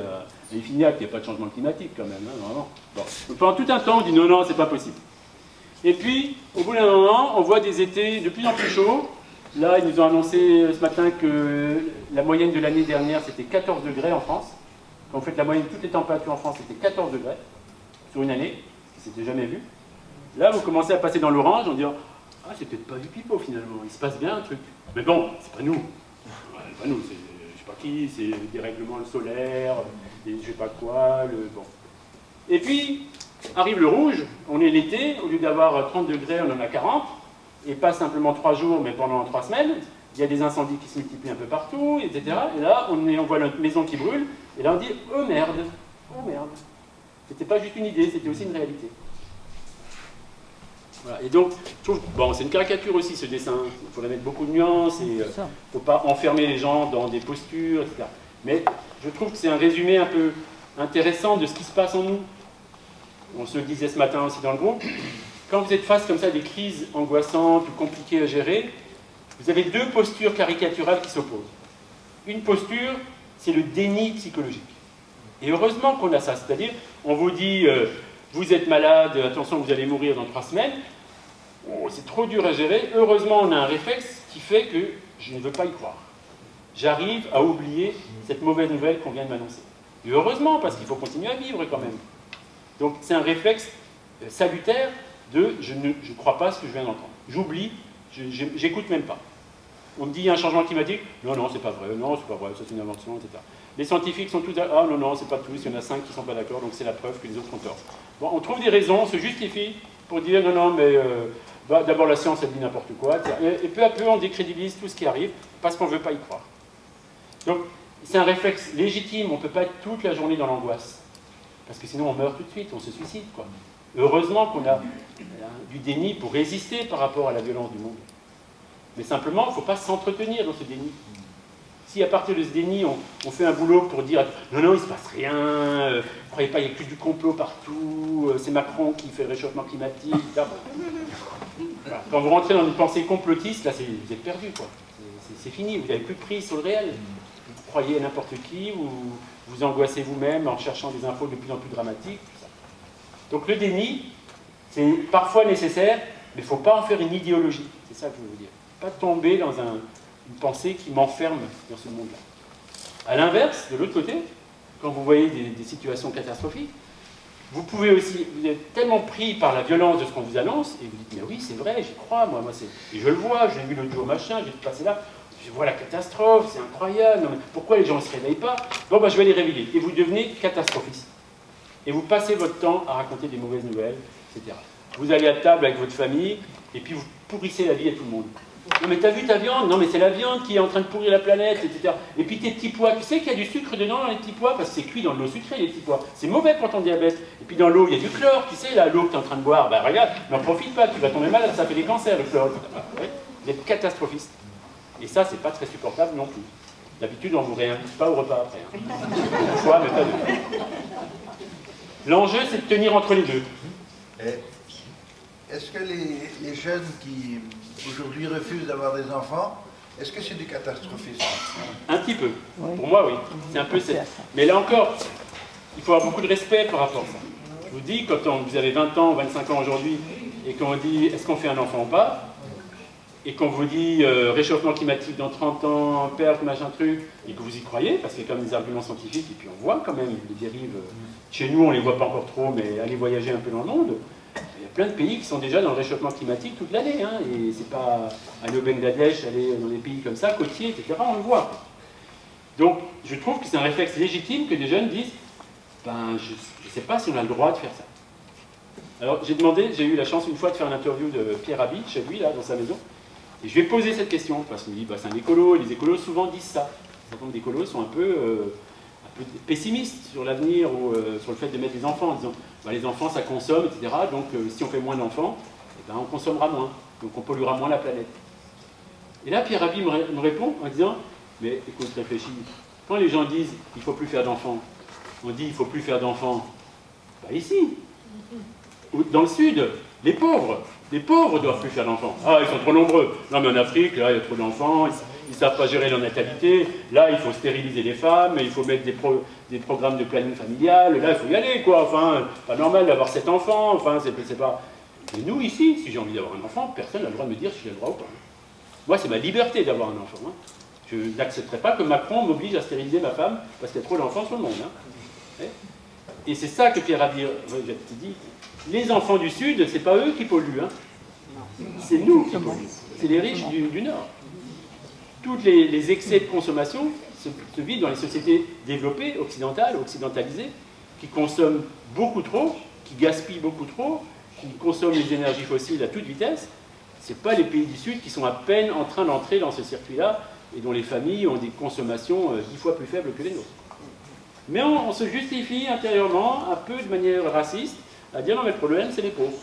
il finit qu'il n'y a pas de changement climatique quand même, hein, vraiment. Bon. Donc, pendant tout un temps on dit non, non, c'est pas possible. Et puis, au bout d'un moment, on voit des étés de plus en plus chauds. Là, ils nous ont annoncé ce matin que la moyenne de l'année dernière c'était 14 degrés en France. En fait, la moyenne de toutes les températures en France c'était 14 degrés sur une année, ce qui s'était jamais vu. Là, vous commencez à passer dans l'orange en disant ah, c'est peut-être pas du pipeau finalement, il se passe bien un truc. Mais bon, c'est pas nous. C'est pas nous, c'est je sais pas qui, c'est le dérèglement solaire, et je sais pas quoi, bon. Et puis, arrive le rouge, on est l'été, au lieu d'avoir 30 degrés, on en a 40, et pas simplement 3 jours, mais pendant 3 semaines. Il y a des incendies qui se multiplient un peu partout, etc. Et là, on voit notre maison qui brûle, et là on dit oh merde, oh merde. C'était pas juste une idée, c'était aussi une réalité. Voilà. Et donc, je trouve, bon, c'est une caricature aussi ce dessin, il faudrait mettre beaucoup de nuances, et il ne faut pas enfermer les gens dans des postures, etc. Mais je trouve que c'est un résumé un peu intéressant de ce qui se passe en nous. On se le disait ce matin aussi dans le groupe, quand vous êtes face comme ça à des crises angoissantes ou compliquées à gérer, vous avez 2 postures caricaturales qui s'opposent. Une posture, c'est le déni psychologique. Et heureusement qu'on a ça, c'est-à-dire, on vous dit, vous êtes malade, attention, vous allez mourir dans 3 semaines, oh, c'est trop dur à gérer, heureusement on a un réflexe qui fait que je ne veux pas y croire. J'arrive à oublier cette mauvaise nouvelle qu'on vient de m'annoncer. Et heureusement, parce qu'il faut continuer à vivre quand même. Donc c'est un réflexe salutaire de je ne crois pas à ce que je viens d'entendre. J'oublie, j'écoute même pas. On me dit il y a un changement climatique, non, non, c'est pas vrai, non, c'est pas vrai, ça c'est une invention, etc. Les scientifiques sont tous ah non, non, c'est pas tous, il y en a 5 qui sont pas d'accord, donc c'est la preuve que les autres ont tort. Bon, on trouve des raisons, on se justifie pour dire non, non, mais d'abord la science elle dit n'importe quoi, etc. Et peu à peu on décrédibilise tout ce qui arrive parce qu'on ne veut pas y croire. Donc c'est un réflexe légitime, on ne peut pas être toute la journée dans l'angoisse. Parce que sinon on meurt tout de suite, on se suicide, quoi. Heureusement qu'on a du déni pour résister par rapport à la violence du monde. Mais simplement, il ne faut pas s'entretenir dans ce déni. Si à partir de ce déni, on fait un boulot pour dire « Non, non, il ne se passe rien, ne croyez pas, il y a plus du complot partout, c'est Macron qui fait le réchauffement climatique, etc. » Voilà. Quand vous rentrez dans une pensée complotiste, là, vous êtes perdu, quoi. C'est fini, vous n'avez plus de prise sur le réel. Vous croyez à n'importe qui, ou vous angoissez vous-même en cherchant des infos de plus en plus dramatiques. Tout ça. Donc le déni, c'est parfois nécessaire, mais il ne faut pas en faire une idéologie. C'est ça que je veux vous dire. Pas tomber dans une pensée qui m'enferme dans ce monde-là. A l'inverse, de l'autre côté, quand vous voyez des situations catastrophiques, vous pouvez aussi, vous êtes tellement pris par la violence de ce qu'on vous annonce, et vous dites, mais oui, c'est vrai, j'y crois, moi et je le vois, j'ai vu l'autre jour machin, j'ai passé là, je vois la catastrophe, c'est incroyable, non, mais pourquoi les gens ne se réveillent pas? Bon, je vais les réveiller. Et vous devenez catastrophiste. Et vous passez votre temps à raconter des mauvaises nouvelles, etc. Vous allez à table avec votre famille, et puis vous pourrissez la vie à tout le monde. Non mais t'as vu ta viande? Non mais c'est la viande qui est en train de pourrir la planète, etc. Et puis tes petits pois, tu sais qu'il y a du sucre dedans dans les petits pois parce que c'est cuit dans de l'eau sucrée les petits pois. C'est mauvais pour ton diabète. Et puis dans l'eau, il y a du chlore, tu sais, là, l'eau que tu es en train de boire, bah regarde, n'en profite pas, tu vas tomber malade, ça fait des cancers le chlore. Vous êtes catastrophiste. Et ça, c'est pas très supportable non plus. D'habitude, on ne vous réinvite pas au repas après. Une fois, mais pas deux. L'enjeu, c'est de tenir entre les deux. Est-ce que les jeunes qui aujourd'hui refusent d'avoir des enfants, est-ce que c'est du catastrophisme? Un petit peu. Oui. Pour moi, oui. C'est un peu ça. Mais là encore, il faut avoir beaucoup de respect par rapport à ça. Je vous dis, quand vous avez 20 ans, 25 ans aujourd'hui, et qu'on vous dit est-ce qu'on fait un enfant ou pas, et qu'on vous dit réchauffement climatique dans 30 ans, perte, machin truc, et que vous y croyez, parce qu'il y a quand même des arguments scientifiques, et puis on voit quand même les dérives. Chez nous, on ne les voit pas encore trop, mais allez voyager un peu dans le monde. Il y a plein de pays qui sont déjà dans le réchauffement climatique toute l'année, hein, et c'est pas aller au Bangladesh, aller dans des pays comme ça, côtiers, etc., on le voit. Donc, je trouve que c'est un réflexe légitime que des jeunes disent ben, je ne sais pas si on a le droit de faire ça. Alors, j'ai eu la chance une fois de faire une interview de Pierre Rabhi, chez lui, là, dans sa maison, et je lui ai posé cette question, parce qu'il me dit bah, c'est un écolo, et les écolos souvent disent ça. Certains écolos sont un peu pessimistes sur l'avenir ou sur le fait de mettre des enfants en disant bah, les enfants ça consomme, etc. Donc si on fait moins d'enfants, eh ben, on consommera moins, donc on polluera moins la planète. Et là, Pierre Rabhi me répond en disant, mais écoute, réfléchis, quand les gens disent il ne faut plus faire d'enfants, on dit il ne faut plus faire d'enfants, bah ici, dans le sud, les pauvres doivent plus faire d'enfants. Ah, ils sont trop nombreux. Non, mais en Afrique, là, il y a trop d'enfants, ils ne savent pas gérer leur natalité, là, il faut stériliser les femmes, il faut mettre des programmes de planning familial, là, il faut y aller, quoi. Enfin, pas normal d'avoir 7 enfants, enfin, c'est pas... Mais nous, ici, si j'ai envie d'avoir un enfant, personne n'a le droit de me dire si j'ai le droit ou pas. Moi, c'est ma liberté d'avoir un enfant. Hein. Je n'accepterai pas que Macron m'oblige à stériliser ma femme parce qu'il y a trop d'enfants sur le monde. Hein. Et c'est ça que Pierre Rabhi dit. Les enfants du Sud, c'est pas eux qui polluent. Hein. C'est nous qui polluons. C'est les riches du Nord. Tous les excès de consommation se vivent dans les sociétés développées, occidentalisées, qui consomment beaucoup trop, qui gaspillent beaucoup trop, qui consomment les énergies fossiles à toute vitesse. Ce n'est pas les pays du Sud qui sont à peine en train d'entrer dans ce circuit-là et dont les familles ont des consommations 10 fois plus faibles que les nôtres. Mais on se justifie intérieurement, un peu de manière raciste, à dire non mais le problème c'est les pauvres.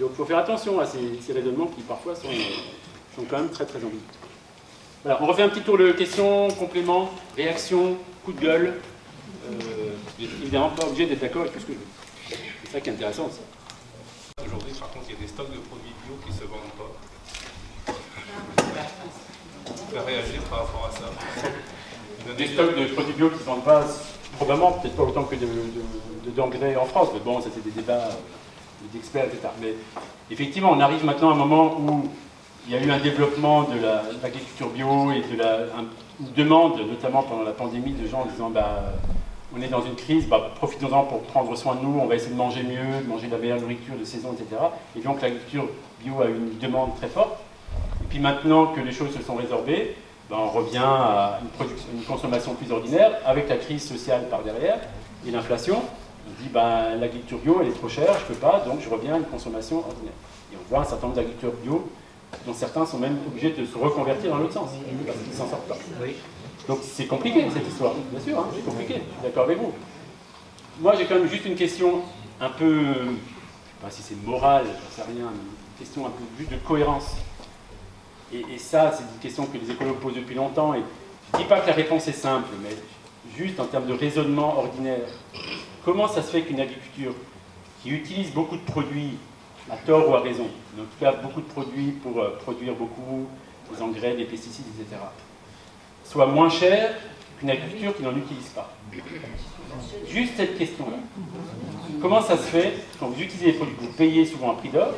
Donc il faut faire attention à ces raisonnements qui parfois sont quand même très très ambigus. Voilà, on refait un petit tour de questions, compléments, réactions, coups de gueule. Évidemment pas obligé d'être d'accord avec tout ce que je veux. C'est ça qui est intéressant aussi. Aujourd'hui, par contre, il y a des stocks de produits bio qui ne se vendent pas. Faire réagir par rapport à ça. Des stocks de produits bio qui ne se vendent pas, probablement, peut-être pas autant que d'engrais en France, mais bon, ça c'est des débats d'experts, etc. Mais effectivement, on arrive maintenant à un moment où il y a eu un développement de l'agriculture bio et une demande, notamment pendant la pandémie, de gens en disant on est dans une crise, profitons-en pour prendre soin de nous, on va essayer de manger mieux, de manger de la meilleure nourriture de saison, etc. Et donc l'agriculture bio a une demande très forte. Et puis maintenant que les choses se sont résorbées, on revient à une consommation plus ordinaire, avec la crise sociale par derrière et l'inflation. On dit l'agriculture bio elle est trop chère, je ne peux pas, donc je reviens à une consommation ordinaire. Et on voit un certain nombre d'agriculteurs bio, dont certains sont même obligés de se reconvertir dans l'autre sens, parce qu'ils ne s'en sortent pas. Oui. Donc c'est compliqué cette histoire, bien sûr, hein, c'est compliqué, je suis d'accord avec vous. Moi j'ai quand même juste une question un peu, je ne sais pas si c'est morale, j'en sais rien, mais une question un peu juste de cohérence. Et ça, c'est une question que les écolos posent depuis longtemps, et je ne dis pas que la réponse est simple, mais juste en termes de raisonnement ordinaire. Comment ça se fait qu'une agriculture qui utilise beaucoup de produits, à tort ou à raison, mais en tout cas beaucoup de produits pour produire beaucoup, des engrais, des pesticides, etc., soit moins chère qu'une agriculture qui n'en utilise pas? Juste cette question-là. Comment ça se fait, quand vous utilisez des produits, vous payez souvent un prix d'or,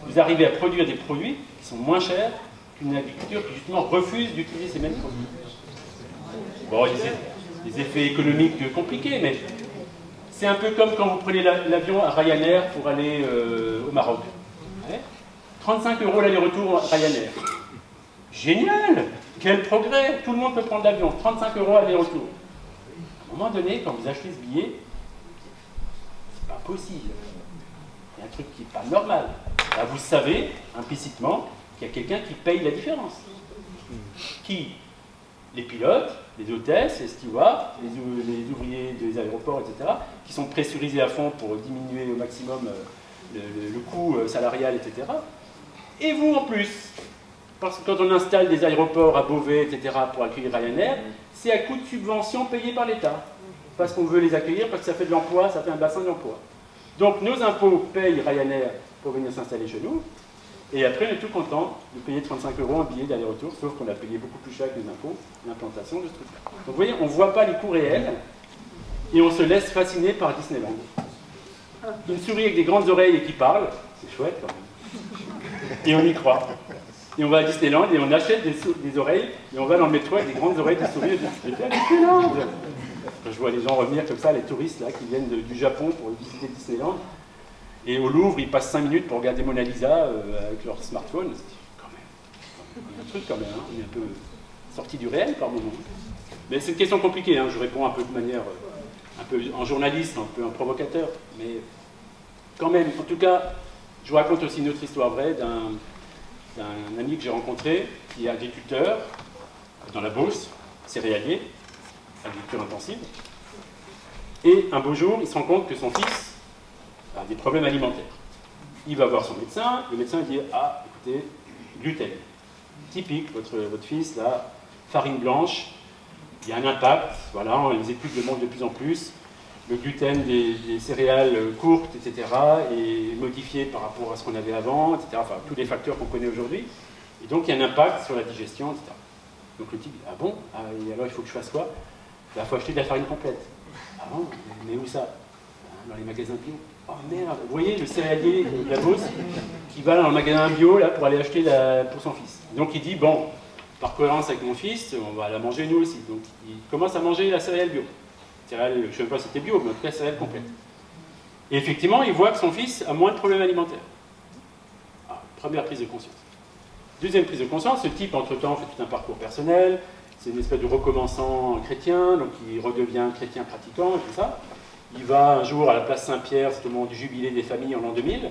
vous arrivez à produire des produits qui sont moins chers qu'une agriculture qui justement refuse d'utiliser ces mêmes produits? Bon, il y a des effets économiques compliqués, mais c'est un peu comme quand vous prenez l'avion à Ryanair pour aller au Maroc. Ouais. 35 € l'aller-retour Ryanair. Génial! Quel progrès! Tout le monde peut prendre l'avion. 35 € aller-retour. À un moment donné, quand vous achetez ce billet, c'est pas possible. Il y a un truc qui n'est pas normal. Là, vous savez, implicitement, qu'il y a quelqu'un qui paye la différence. Qui? Les pilotes, les hôtesses, les stewards, les ouvriers des aéroports, etc., qui sont pressurisés à fond pour diminuer au maximum le coût salarial, etc. Et vous en plus. Parce que quand on installe des aéroports à Beauvais, etc., pour accueillir Ryanair, c'est à coût de subvention payé par l'État. Parce qu'on veut les accueillir, parce que ça fait de l'emploi, ça fait un bassin d'emploi. Donc nos impôts payent Ryanair pour venir s'installer chez nous, et après on est tout content de payer 35 € un billet d'aller-retour, sauf qu'on a payé beaucoup plus cher que les impôts, l'implantation de ce truc-là. Donc vous voyez, on ne voit pas les coûts réels, et on se laisse fasciner par Disneyland. Une souris avec des grandes oreilles et qui parle, c'est chouette quand même. Et on y croit. Et on va à Disneyland et on achète des oreilles et on va dans le métro avec des grandes oreilles de souris et on dit « Disneyland !» Je vois les gens revenir comme ça, les touristes là, qui viennent du Japon pour visiter Disneyland. Et au Louvre, ils passent 5 minutes pour regarder Mona Lisa avec leur smartphone. Quand même, il y a un truc quand même, hein. On est un peu sorti du réel par moment. Mais c'est une question compliquée, hein. Je réponds un peu de manière, un peu en journaliste, un peu en provocateur. Mais quand même, en tout cas, je vous raconte aussi une autre histoire vraie d'un ami que j'ai rencontré, qui est agriculteur dans la Beauce, céréalier, agriculture intensive. Et un beau jour, il se rend compte que son fils a des problèmes alimentaires. il va voir son médecin, le médecin dit « Ah, écoutez, gluten, typique, votre fils, là, farine blanche, il y a un impact, voilà, les études le montrent de plus en plus, le gluten des céréales courtes, etc., est modifié par rapport à ce qu'on avait avant, etc., enfin, tous les facteurs qu'on connaît aujourd'hui, et donc il y a un impact sur la digestion, etc. » Donc le type dit « Ah bon? Et alors il faut que je fasse quoi? Il faut acheter de la farine complète. » « Ah bon? Mais où ça? » Dans les magasins bio. « Oh merde, vous voyez le céréalier de la Beauce qui va dans le magasin bio là, pour aller acheter pour son fils. » Donc il dit « Bon, par cohérence avec mon fils, on va la manger nous aussi. » Donc il commence à manger la céréale bio. Céréale, je ne sais pas si c'était bio, mais en tout cas céréale complète. Et effectivement, il voit que son fils a moins de problèmes alimentaires. Ah, première prise de conscience. Deuxième prise de conscience, ce type entre-temps fait tout un parcours personnel, c'est une espèce de recommençant chrétien, donc il redevient chrétien pratiquant et tout ça. Il va un jour à la place Saint-Pierre, c'est au moment du jubilé des familles en l'an 2000,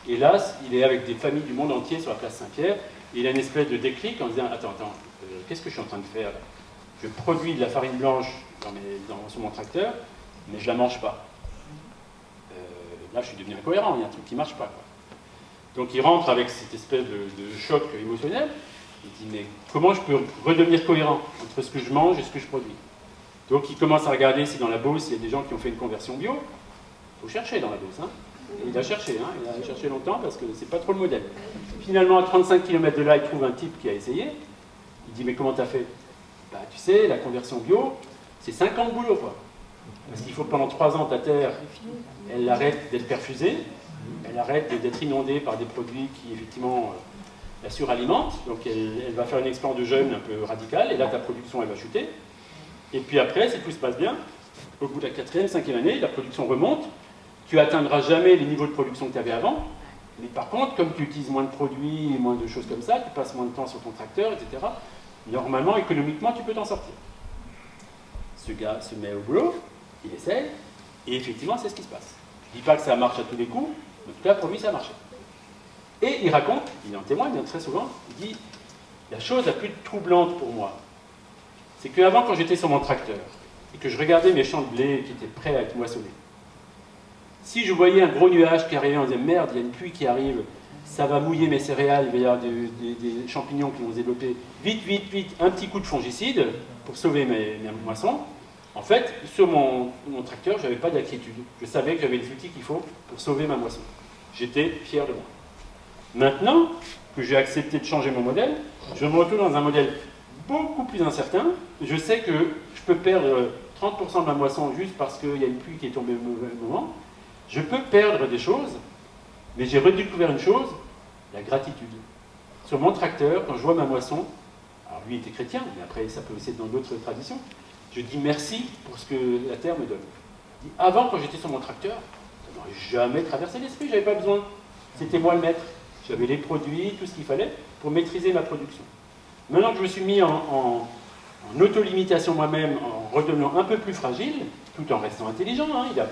et là, il est avec des familles du monde entier sur la place Saint-Pierre, et il a une espèce de déclic en disant « Attends, qu'est-ce que je suis en train de faire là? Je produis de la farine blanche sur mon tracteur, mais je ne la mange pas. Là, je suis devenu incohérent, il y a un truc qui ne marche pas. » Donc il rentre avec cette espèce de choc émotionnel. Il dit, mais comment je peux redevenir cohérent entre ce que je mange et ce que je produis? Donc il commence à regarder si dans la Beauce, il y a des gens qui ont fait une conversion bio. Il faut chercher dans la Beauce. Hein. Et il a cherché longtemps parce que c'est pas trop le modèle. Finalement, à 35 km de là, il trouve un type qui a essayé. Il dit, mais comment t'as fait? Bah tu sais, la conversion bio, c'est 5 ans de boulot, quoi. Parce qu'il faut que pendant 3 ans, ta terre, elle arrête d'être perfusée, elle arrête d'être inondée par des produits qui, effectivement, la suralimente. Donc elle va faire une expérience de jeûne un peu radicale, et là, ta production, elle va chuter. Et puis après, si tout se passe bien, au bout de la 4e, 5e année, la production remonte. Tu n'atteindras jamais les niveaux de production que tu avais avant. Mais par contre, comme tu utilises moins de produits, moins de choses comme ça, tu passes moins de temps sur ton tracteur, etc., normalement, économiquement, tu peux t'en sortir. Ce gars se met au boulot, il essaye, et effectivement, c'est ce qui se passe. Je ne dis pas que ça marche à tous les coups, mais en tout cas, pour lui, ça a marché. Et il raconte, il en témoigne très souvent, il dit, la chose la plus troublante pour moi, c'est qu'avant, quand j'étais sur mon tracteur, et que je regardais mes champs de blé qui étaient prêts à être moissonnés, si je voyais un gros nuage qui arrivait, on disait, merde, il y a une pluie qui arrive, ça va mouiller mes céréales, il va y avoir des champignons qui vont se développer, vite, vite, vite, un petit coup de fongicide pour sauver mes moissons. En fait, sur mon tracteur, je n'avais pas d'inquiétude. Je savais que j'avais les outils qu'il faut pour sauver ma moisson. J'étais fier de moi. Maintenant que j'ai accepté de changer mon modèle, je me retrouve dans un modèle beaucoup plus incertain. Je sais que je peux perdre 30% de ma moisson juste parce qu'il y a une pluie qui est tombée au mauvais moment. Je peux perdre des choses, mais j'ai redécouvert une chose, la gratitude. Sur mon tracteur, quand je vois ma moisson, alors lui était chrétien, mais après ça peut aussi être dans d'autres traditions, je dis merci pour ce que la terre me donne. Avant, quand j'étais sur mon tracteur, ça n'aurait jamais traversé l'esprit, je n'avais pas besoin. C'était moi le maître. J'avais les produits, tout ce qu'il fallait pour maîtriser ma production. Maintenant que je me suis mis en auto-limitation moi-même, en redevenant un peu plus fragile, tout en restant intelligent, hein, il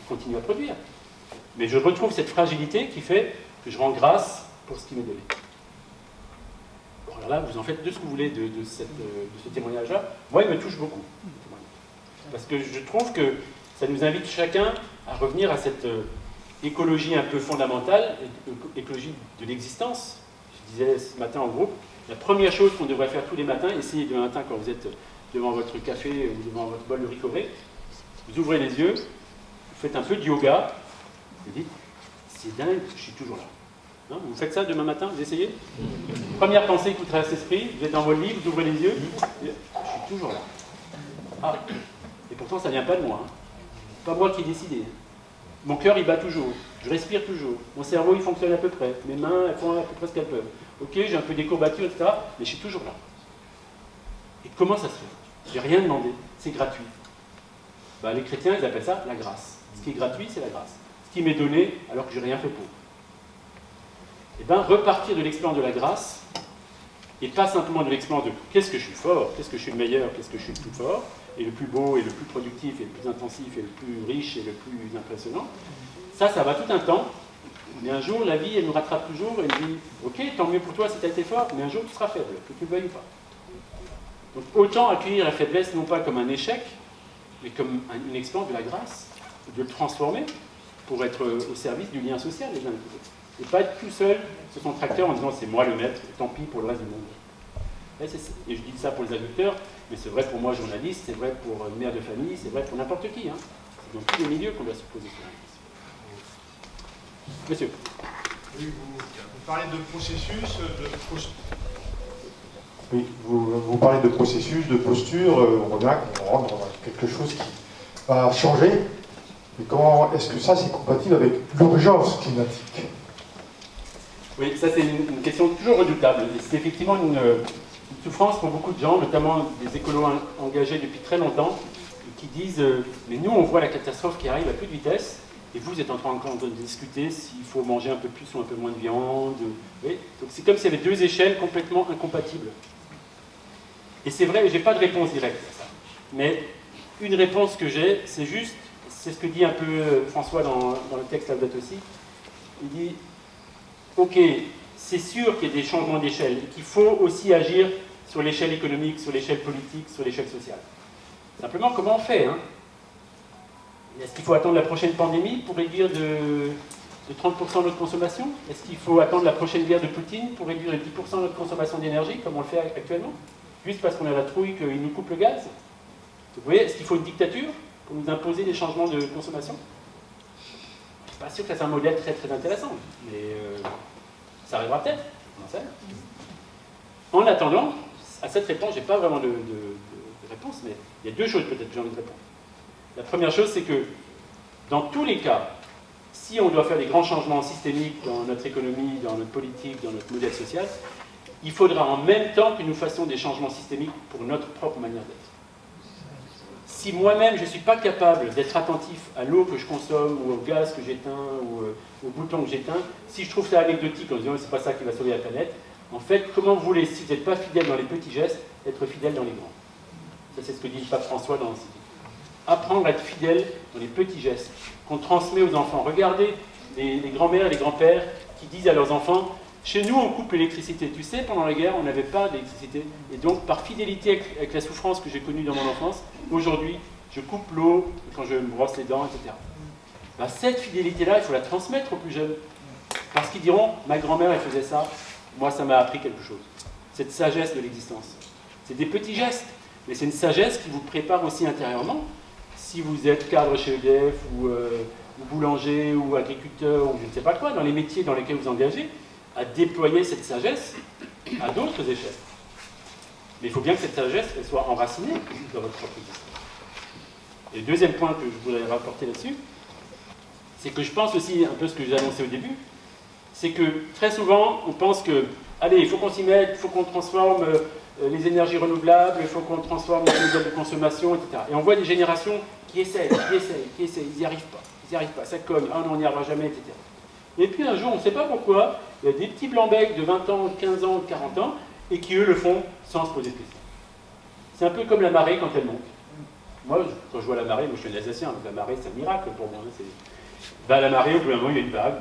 continue à produire. Mais je retrouve cette fragilité qui fait que je rends grâce pour ce qui m'est donné. Bon, alors là, vous en faites de ce que vous voulez de ce témoignage-là. Moi, il me touche beaucoup. Parce que je trouve que ça nous invite chacun à revenir à cette écologie un peu fondamentale, écologie de l'existence. Je disais ce matin en groupe, la première chose qu'on devrait faire tous les matins, essayez demain matin quand vous êtes devant votre café ou devant votre bol de ricoré, vous ouvrez les yeux, vous faites un peu de yoga, vous dites, c'est dingue, je suis toujours là. Non, vous faites ça demain matin, vous essayez? Première pensée qui vous traverse l'esprit, vous êtes dans votre lit, vous ouvrez les yeux, je suis toujours là. Ah, et pourtant ça ne vient pas de moi, hein. Pas moi qui ai décidé. Mon cœur il bat toujours, je respire toujours, mon cerveau il fonctionne à peu près, mes mains elles font à peu près ce qu'elles peuvent. Ok, j'ai un peu des courbatures, etc., mais je suis toujours là. Et comment ça se fait? J'ai rien demandé, c'est gratuit. Ben, les chrétiens ils appellent ça la grâce. Ce qui est gratuit, c'est la grâce. Ce qui m'est donné alors que j'ai rien fait pour. Et bien, repartir de l'expérience de la grâce, et pas simplement de l'expérience de qu'est-ce que je suis fort, qu'est-ce que je suis le meilleur, qu'est-ce que je suis le plus fort, et le plus beau, et le plus productif, et le plus intensif, et le plus riche, et le plus impressionnant. Ça va tout un temps, mais un jour, la vie, elle nous rattrape toujours, et elle dit, ok, tant mieux pour toi si tu as été fort, mais un jour, tu seras faible, que tu le veuilles ou pas. Donc, autant accueillir la faiblesse, non pas comme un échec, mais comme une expérience de la grâce, de le transformer pour être au service du lien social les uns avec les autres. Et pas être tout seul sur son tracteur en disant c'est moi le maître, tant pis pour le reste du monde. Et je dis ça pour les agriculteurs, mais c'est vrai pour moi journaliste, c'est vrai pour une mère de famille, c'est vrai pour n'importe qui. Hein. C'est dans tous les milieux qu'on doit se poser sur la question. Monsieur. Oui, vous parlez de processus, Oui, vous parlez de processus, de posture, on voit bien qu'on rentre dans quelque chose qui va changer. Mais comment est-ce que ça c'est compatible avec l'urgence climatique? Oui, ça c'est une question toujours redoutable. C'est effectivement une souffrance pour beaucoup de gens, notamment des écolos engagés depuis très longtemps, qui disent mais nous on voit la catastrophe qui arrive à toute vitesse, et vous êtes en train de discuter s'il faut manger un peu plus ou un peu moins de viande. Oui. Donc c'est comme s'il y avait deux échelles complètement incompatibles. Et c'est vrai, je n'ai pas de réponse directe à ça. Mais une réponse que j'ai, c'est juste, c'est ce que dit un peu François dans le texte là aussi. Il dit ok, c'est sûr qu'il y a des changements d'échelle et qu'il faut aussi agir sur l'échelle économique, sur l'échelle politique, sur l'échelle sociale. Simplement, comment on fait hein? Est-ce qu'il faut attendre la prochaine pandémie pour réduire de 30% notre consommation? Est-ce qu'il faut attendre la prochaine guerre de Poutine pour réduire de 10% notre consommation d'énergie, comme on le fait actuellement? Juste parce qu'on a la trouille qu'il nous coupe le gaz? Vous voyez, est-ce qu'il faut une dictature pour nous imposer des changements de consommation? Je ne suis pas sûr que ça soit un modèle très très intéressant, mais ça arrivera peut-être. En attendant, à cette réponse, je n'ai pas vraiment de réponse, mais il y a deux choses peut-être que j'ai envie de répondre. La première chose, c'est que dans tous les cas, si on doit faire des grands changements systémiques dans notre économie, dans notre politique, dans notre modèle social, il faudra en même temps que nous fassions des changements systémiques pour notre propre manière d'être. Si moi-même je ne suis pas capable d'être attentif à l'eau que je consomme, ou au gaz que j'éteins, ou au bouton que j'éteins, si je trouve ça anecdotique en disant c'est pas ça qui va sauver la planète, en fait, comment vous voulez, si vous n'êtes pas fidèle dans les petits gestes, être fidèle dans les grands? Ça c'est ce que dit le pape François dans l'Encyclique. Apprendre à être fidèle dans les petits gestes qu'on transmet aux enfants. Regardez les grands-mères et les grands-pères qui disent à leurs enfants « Chez nous, on coupe l'électricité. Tu sais, pendant la guerre, on n'avait pas d'électricité. Et donc, par fidélité avec la souffrance que j'ai connue dans mon enfance, aujourd'hui, je coupe l'eau quand je me brosse les dents, etc. » Ben, cette fidélité-là, il faut la transmettre aux plus jeunes. Parce qu'ils diront « Ma grand-mère, elle faisait ça. Moi, ça m'a appris quelque chose. » Cette sagesse de l'existence. C'est des petits gestes, mais c'est une sagesse qui vous prépare aussi intérieurement. Si vous êtes cadre chez EDF, ou boulanger, ou agriculteur, ou je ne sais pas quoi, dans les métiers dans lesquels vous engagez, à déployer cette sagesse à d'autres échelles. Mais il faut bien que cette sagesse elle soit enracinée dans votre propre existence. Et le deuxième point que je voudrais rapporter là-dessus, c'est que je pense aussi, un peu ce que j'ai annoncé au début, c'est que très souvent, on pense que, allez, il faut qu'on s'y mette, il faut qu'on transforme les énergies renouvelables, il faut qu'on transforme les modèles de consommation, etc. Et on voit des générations qui essayent, ils n'y arrivent pas, ça cogne, ah non, on n'y arrivera jamais, etc. Et puis un jour, on ne sait pas pourquoi, il y a des petits blancs-becs de 20 ans, de 15 ans, de 40 ans, et qui eux le font sans se poser de questions. C'est un peu comme la marée quand elle monte. Moi, quand je vois la marée, moi je suis un Alsacien, donc la marée c'est un miracle pour moi. Bah, la marée, au bout d'un moment, il y a une vague,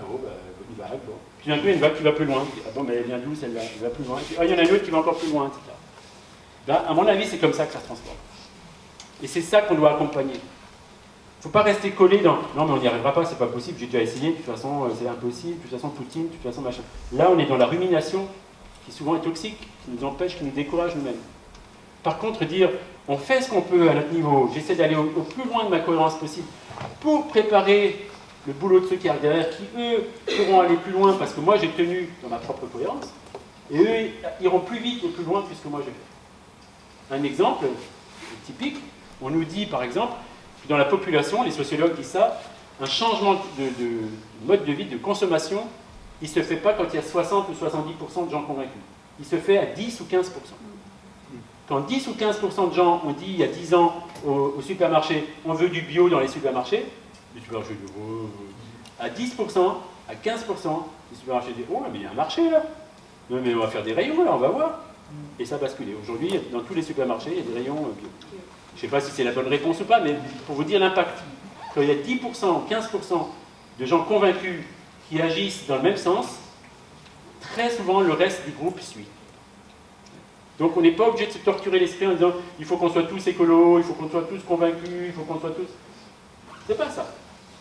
une vague, bon. Puis d'un coup, il y a une vague qui va plus loin. Ah bon, mais elle vient d'où celle-là? Elle va plus loin. Puis, il y en a une autre qui va encore plus loin, etc. Ben, à mon avis, c'est comme ça que ça se transforme. Et c'est ça qu'on doit accompagner. Il ne faut pas rester collé dans « non mais on n'y arrivera pas, c'est pas possible, j'ai déjà essayé, de toute façon c'est impossible, de toute façon Poutine, de toute façon machin ». Là on est dans la rumination qui souvent est toxique, qui nous empêche, qui nous décourage nous-mêmes. Par contre dire « on fait ce qu'on peut à notre niveau, j'essaie d'aller au plus loin de ma cohérence possible pour préparer le boulot de ceux qui arrivent derrière, qui eux pourront aller plus loin parce que moi j'ai tenu dans ma propre cohérence, et eux iront plus vite et plus loin que ce que moi j'ai fait ». Un exemple typique, on nous dit par exemple dans la population, les sociologues disent ça, un changement de mode de vie, de consommation, il ne se fait pas quand il y a 60 ou 70% de gens convaincus. Il se fait à 10 ou 15%. Quand 10 ou 15% de gens ont dit il y a 10 ans au supermarché, on veut du bio dans les supermarchés, les supermarchés disent à 10%, à 15%, les supermarchés disent oh mais il y a un marché là, non mais on va faire des rayons là, on va voir. Et ça a basculé. Aujourd'hui, dans tous les supermarchés, il y a des rayons bio. Je ne sais pas si c'est la bonne réponse ou pas, mais pour vous dire l'impact. Quand il y a 10%, 15% de gens convaincus qui agissent dans le même sens, très souvent le reste du groupe suit. Donc on n'est pas obligé de se torturer l'esprit en disant il faut qu'on soit tous écolos, il faut qu'on soit tous convaincus, il faut qu'on soit tous... C'est pas ça.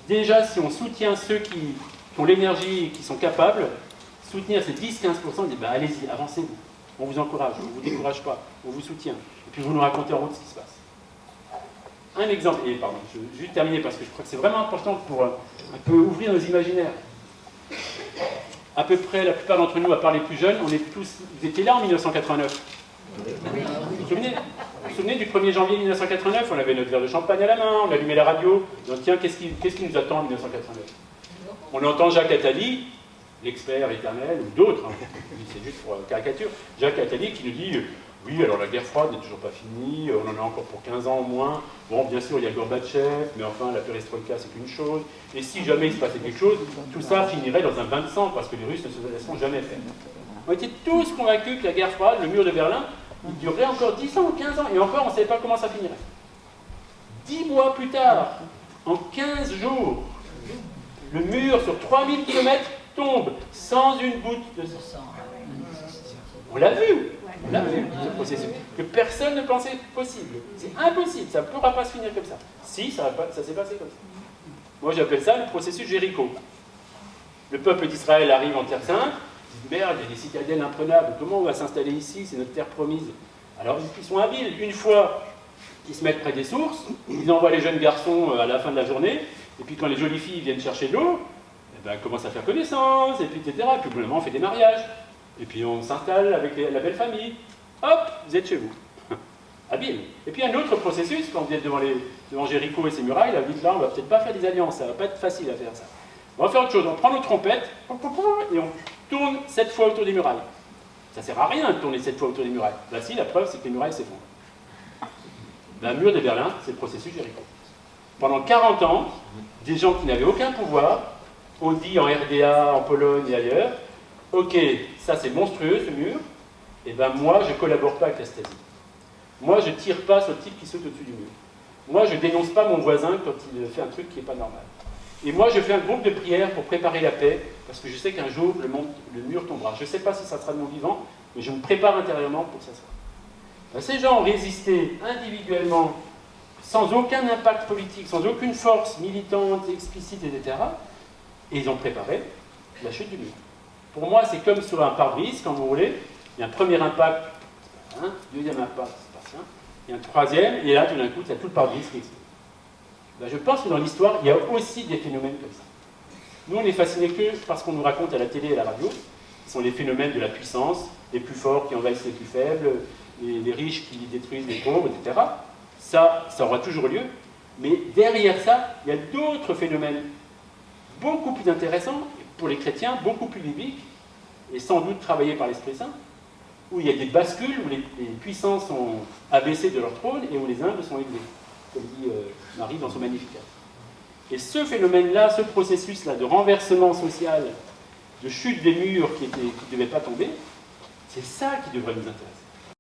Déjà, si on soutient ceux qui qui ont l'énergie et qui sont capables, soutenir ces 10-15%, dire bah, allez-y, avancez-vous. On vous encourage, on ne vous décourage pas, on vous soutient. Et puis vous nous racontez en route ce qui se passe. Un exemple, et pardon, je vais juste terminer parce que je crois que c'est vraiment important pour un peu ouvrir nos imaginaires. À peu près, la plupart d'entre nous, à part les plus jeunes, on est tous. Vous étiez là en 1989. Vous vous souvenez du 1er janvier 1989, on avait notre verre de champagne à la main, on allumait la radio, on dit tiens, qu'est-ce qui nous attend en 1989 ? On entend Jacques Attali, l'expert éternel, ou d'autres, hein, c'est juste pour caricature, Jacques Attali qui nous dit oui, alors la guerre froide n'est toujours pas finie, on en a encore pour 15 ans au moins. Bon, bien sûr, il y a Gorbatchev, mais enfin, la perestroïka, c'est qu'une chose. Et si jamais il se passait quelque chose, tout ça finirait dans un bain de sang, parce que les Russes ne se laisseront jamais faire. On était tous convaincus que la guerre froide, le mur de Berlin, il durerait encore 10 ans ou 15 ans, et encore, on ne savait pas comment ça finirait. 10 mois plus tard, en 15 jours, le mur sur 3000 km tombe sans une goutte de sang. On l'a vu, ce processus, que personne ne pensait possible. C'est impossible, ça ne pourra pas se finir comme ça. Si, ça s'est passé comme ça. Moi, j'appelle ça le processus Jéricho. Le peuple d'Israël arrive en Terre Sainte, il dit merde, il y a des citadelles imprenables, comment on va s'installer ici, c'est notre terre promise. Alors, ils sont habiles. Une fois qu'ils se mettent près des sources, ils envoient les jeunes garçons à la fin de la journée, et puis quand les jolies filles viennent chercher de l'eau, eh ben, commencent à faire connaissance, et puis etc. Et puis, au bout d'un moment, on fait des mariages. Et puis on s'installe avec la belle famille. Hop, vous êtes chez vous. Habile. Et puis un autre processus, quand vous êtes devant Jéricho et ses murailles, là, vous dites là, on va peut-être pas faire des alliances, ça va pas être facile à faire ça. On va faire autre chose, on prend nos trompettes, et on tourne 7 fois autour des murailles. Ça sert à rien de tourner 7 fois autour des murailles. Là, si, la preuve, c'est que les murailles s'effondrent. Le mur de Berlin, c'est le processus Jéricho. Pendant 40 ans, des gens qui n'avaient aucun pouvoir ont dit en RDA, en Pologne et ailleurs, ok, ça c'est monstrueux ce mur, et ben moi je collabore pas avec la Stasi. Moi je tire pas sur le type qui saute au-dessus du mur. Moi je dénonce pas mon voisin quand il fait un truc qui n'est pas normal. Et moi je fais un groupe de prière pour préparer la paix, parce que je sais qu'un jour le mur tombera. Je ne sais pas si ça sera de mon vivant, mais je me prépare intérieurement pour que ça soit. Ben, ces gens ont résisté individuellement, sans aucun impact politique, sans aucune force militante, explicite, etc. Et ils ont préparé la chute du mur. Pour moi, c'est comme sur un pare-brise, quand vous voulez. Il y a un premier impact, c'est pas rien. Deuxième impact, c'est pas rien. Il y a un troisième, et là, tout d'un coup, il y a tout le pare-brise qui explose. Ben, je pense que dans l'histoire, il y a aussi des phénomènes comme ça. Nous, on est fascinés que parce qu'on nous raconte à la télé et à la radio, ce sont les phénomènes de la puissance, les plus forts qui envahissent les plus faibles, les riches qui détruisent les pauvres, etc. Ça aura toujours lieu. Mais derrière ça, il y a d'autres phénomènes beaucoup plus intéressants, pour les chrétiens, beaucoup plus bibliques, et sans doute travaillés par l'Esprit Saint, où il y a des bascules, où les puissants sont abaissés de leur trône et où les humbles sont élevés, comme dit Marie dans son Magnificat. Et ce phénomène-là, ce processus-là de renversement social, de chute des murs qui ne devaient pas tomber, c'est ça qui devrait nous intéresser.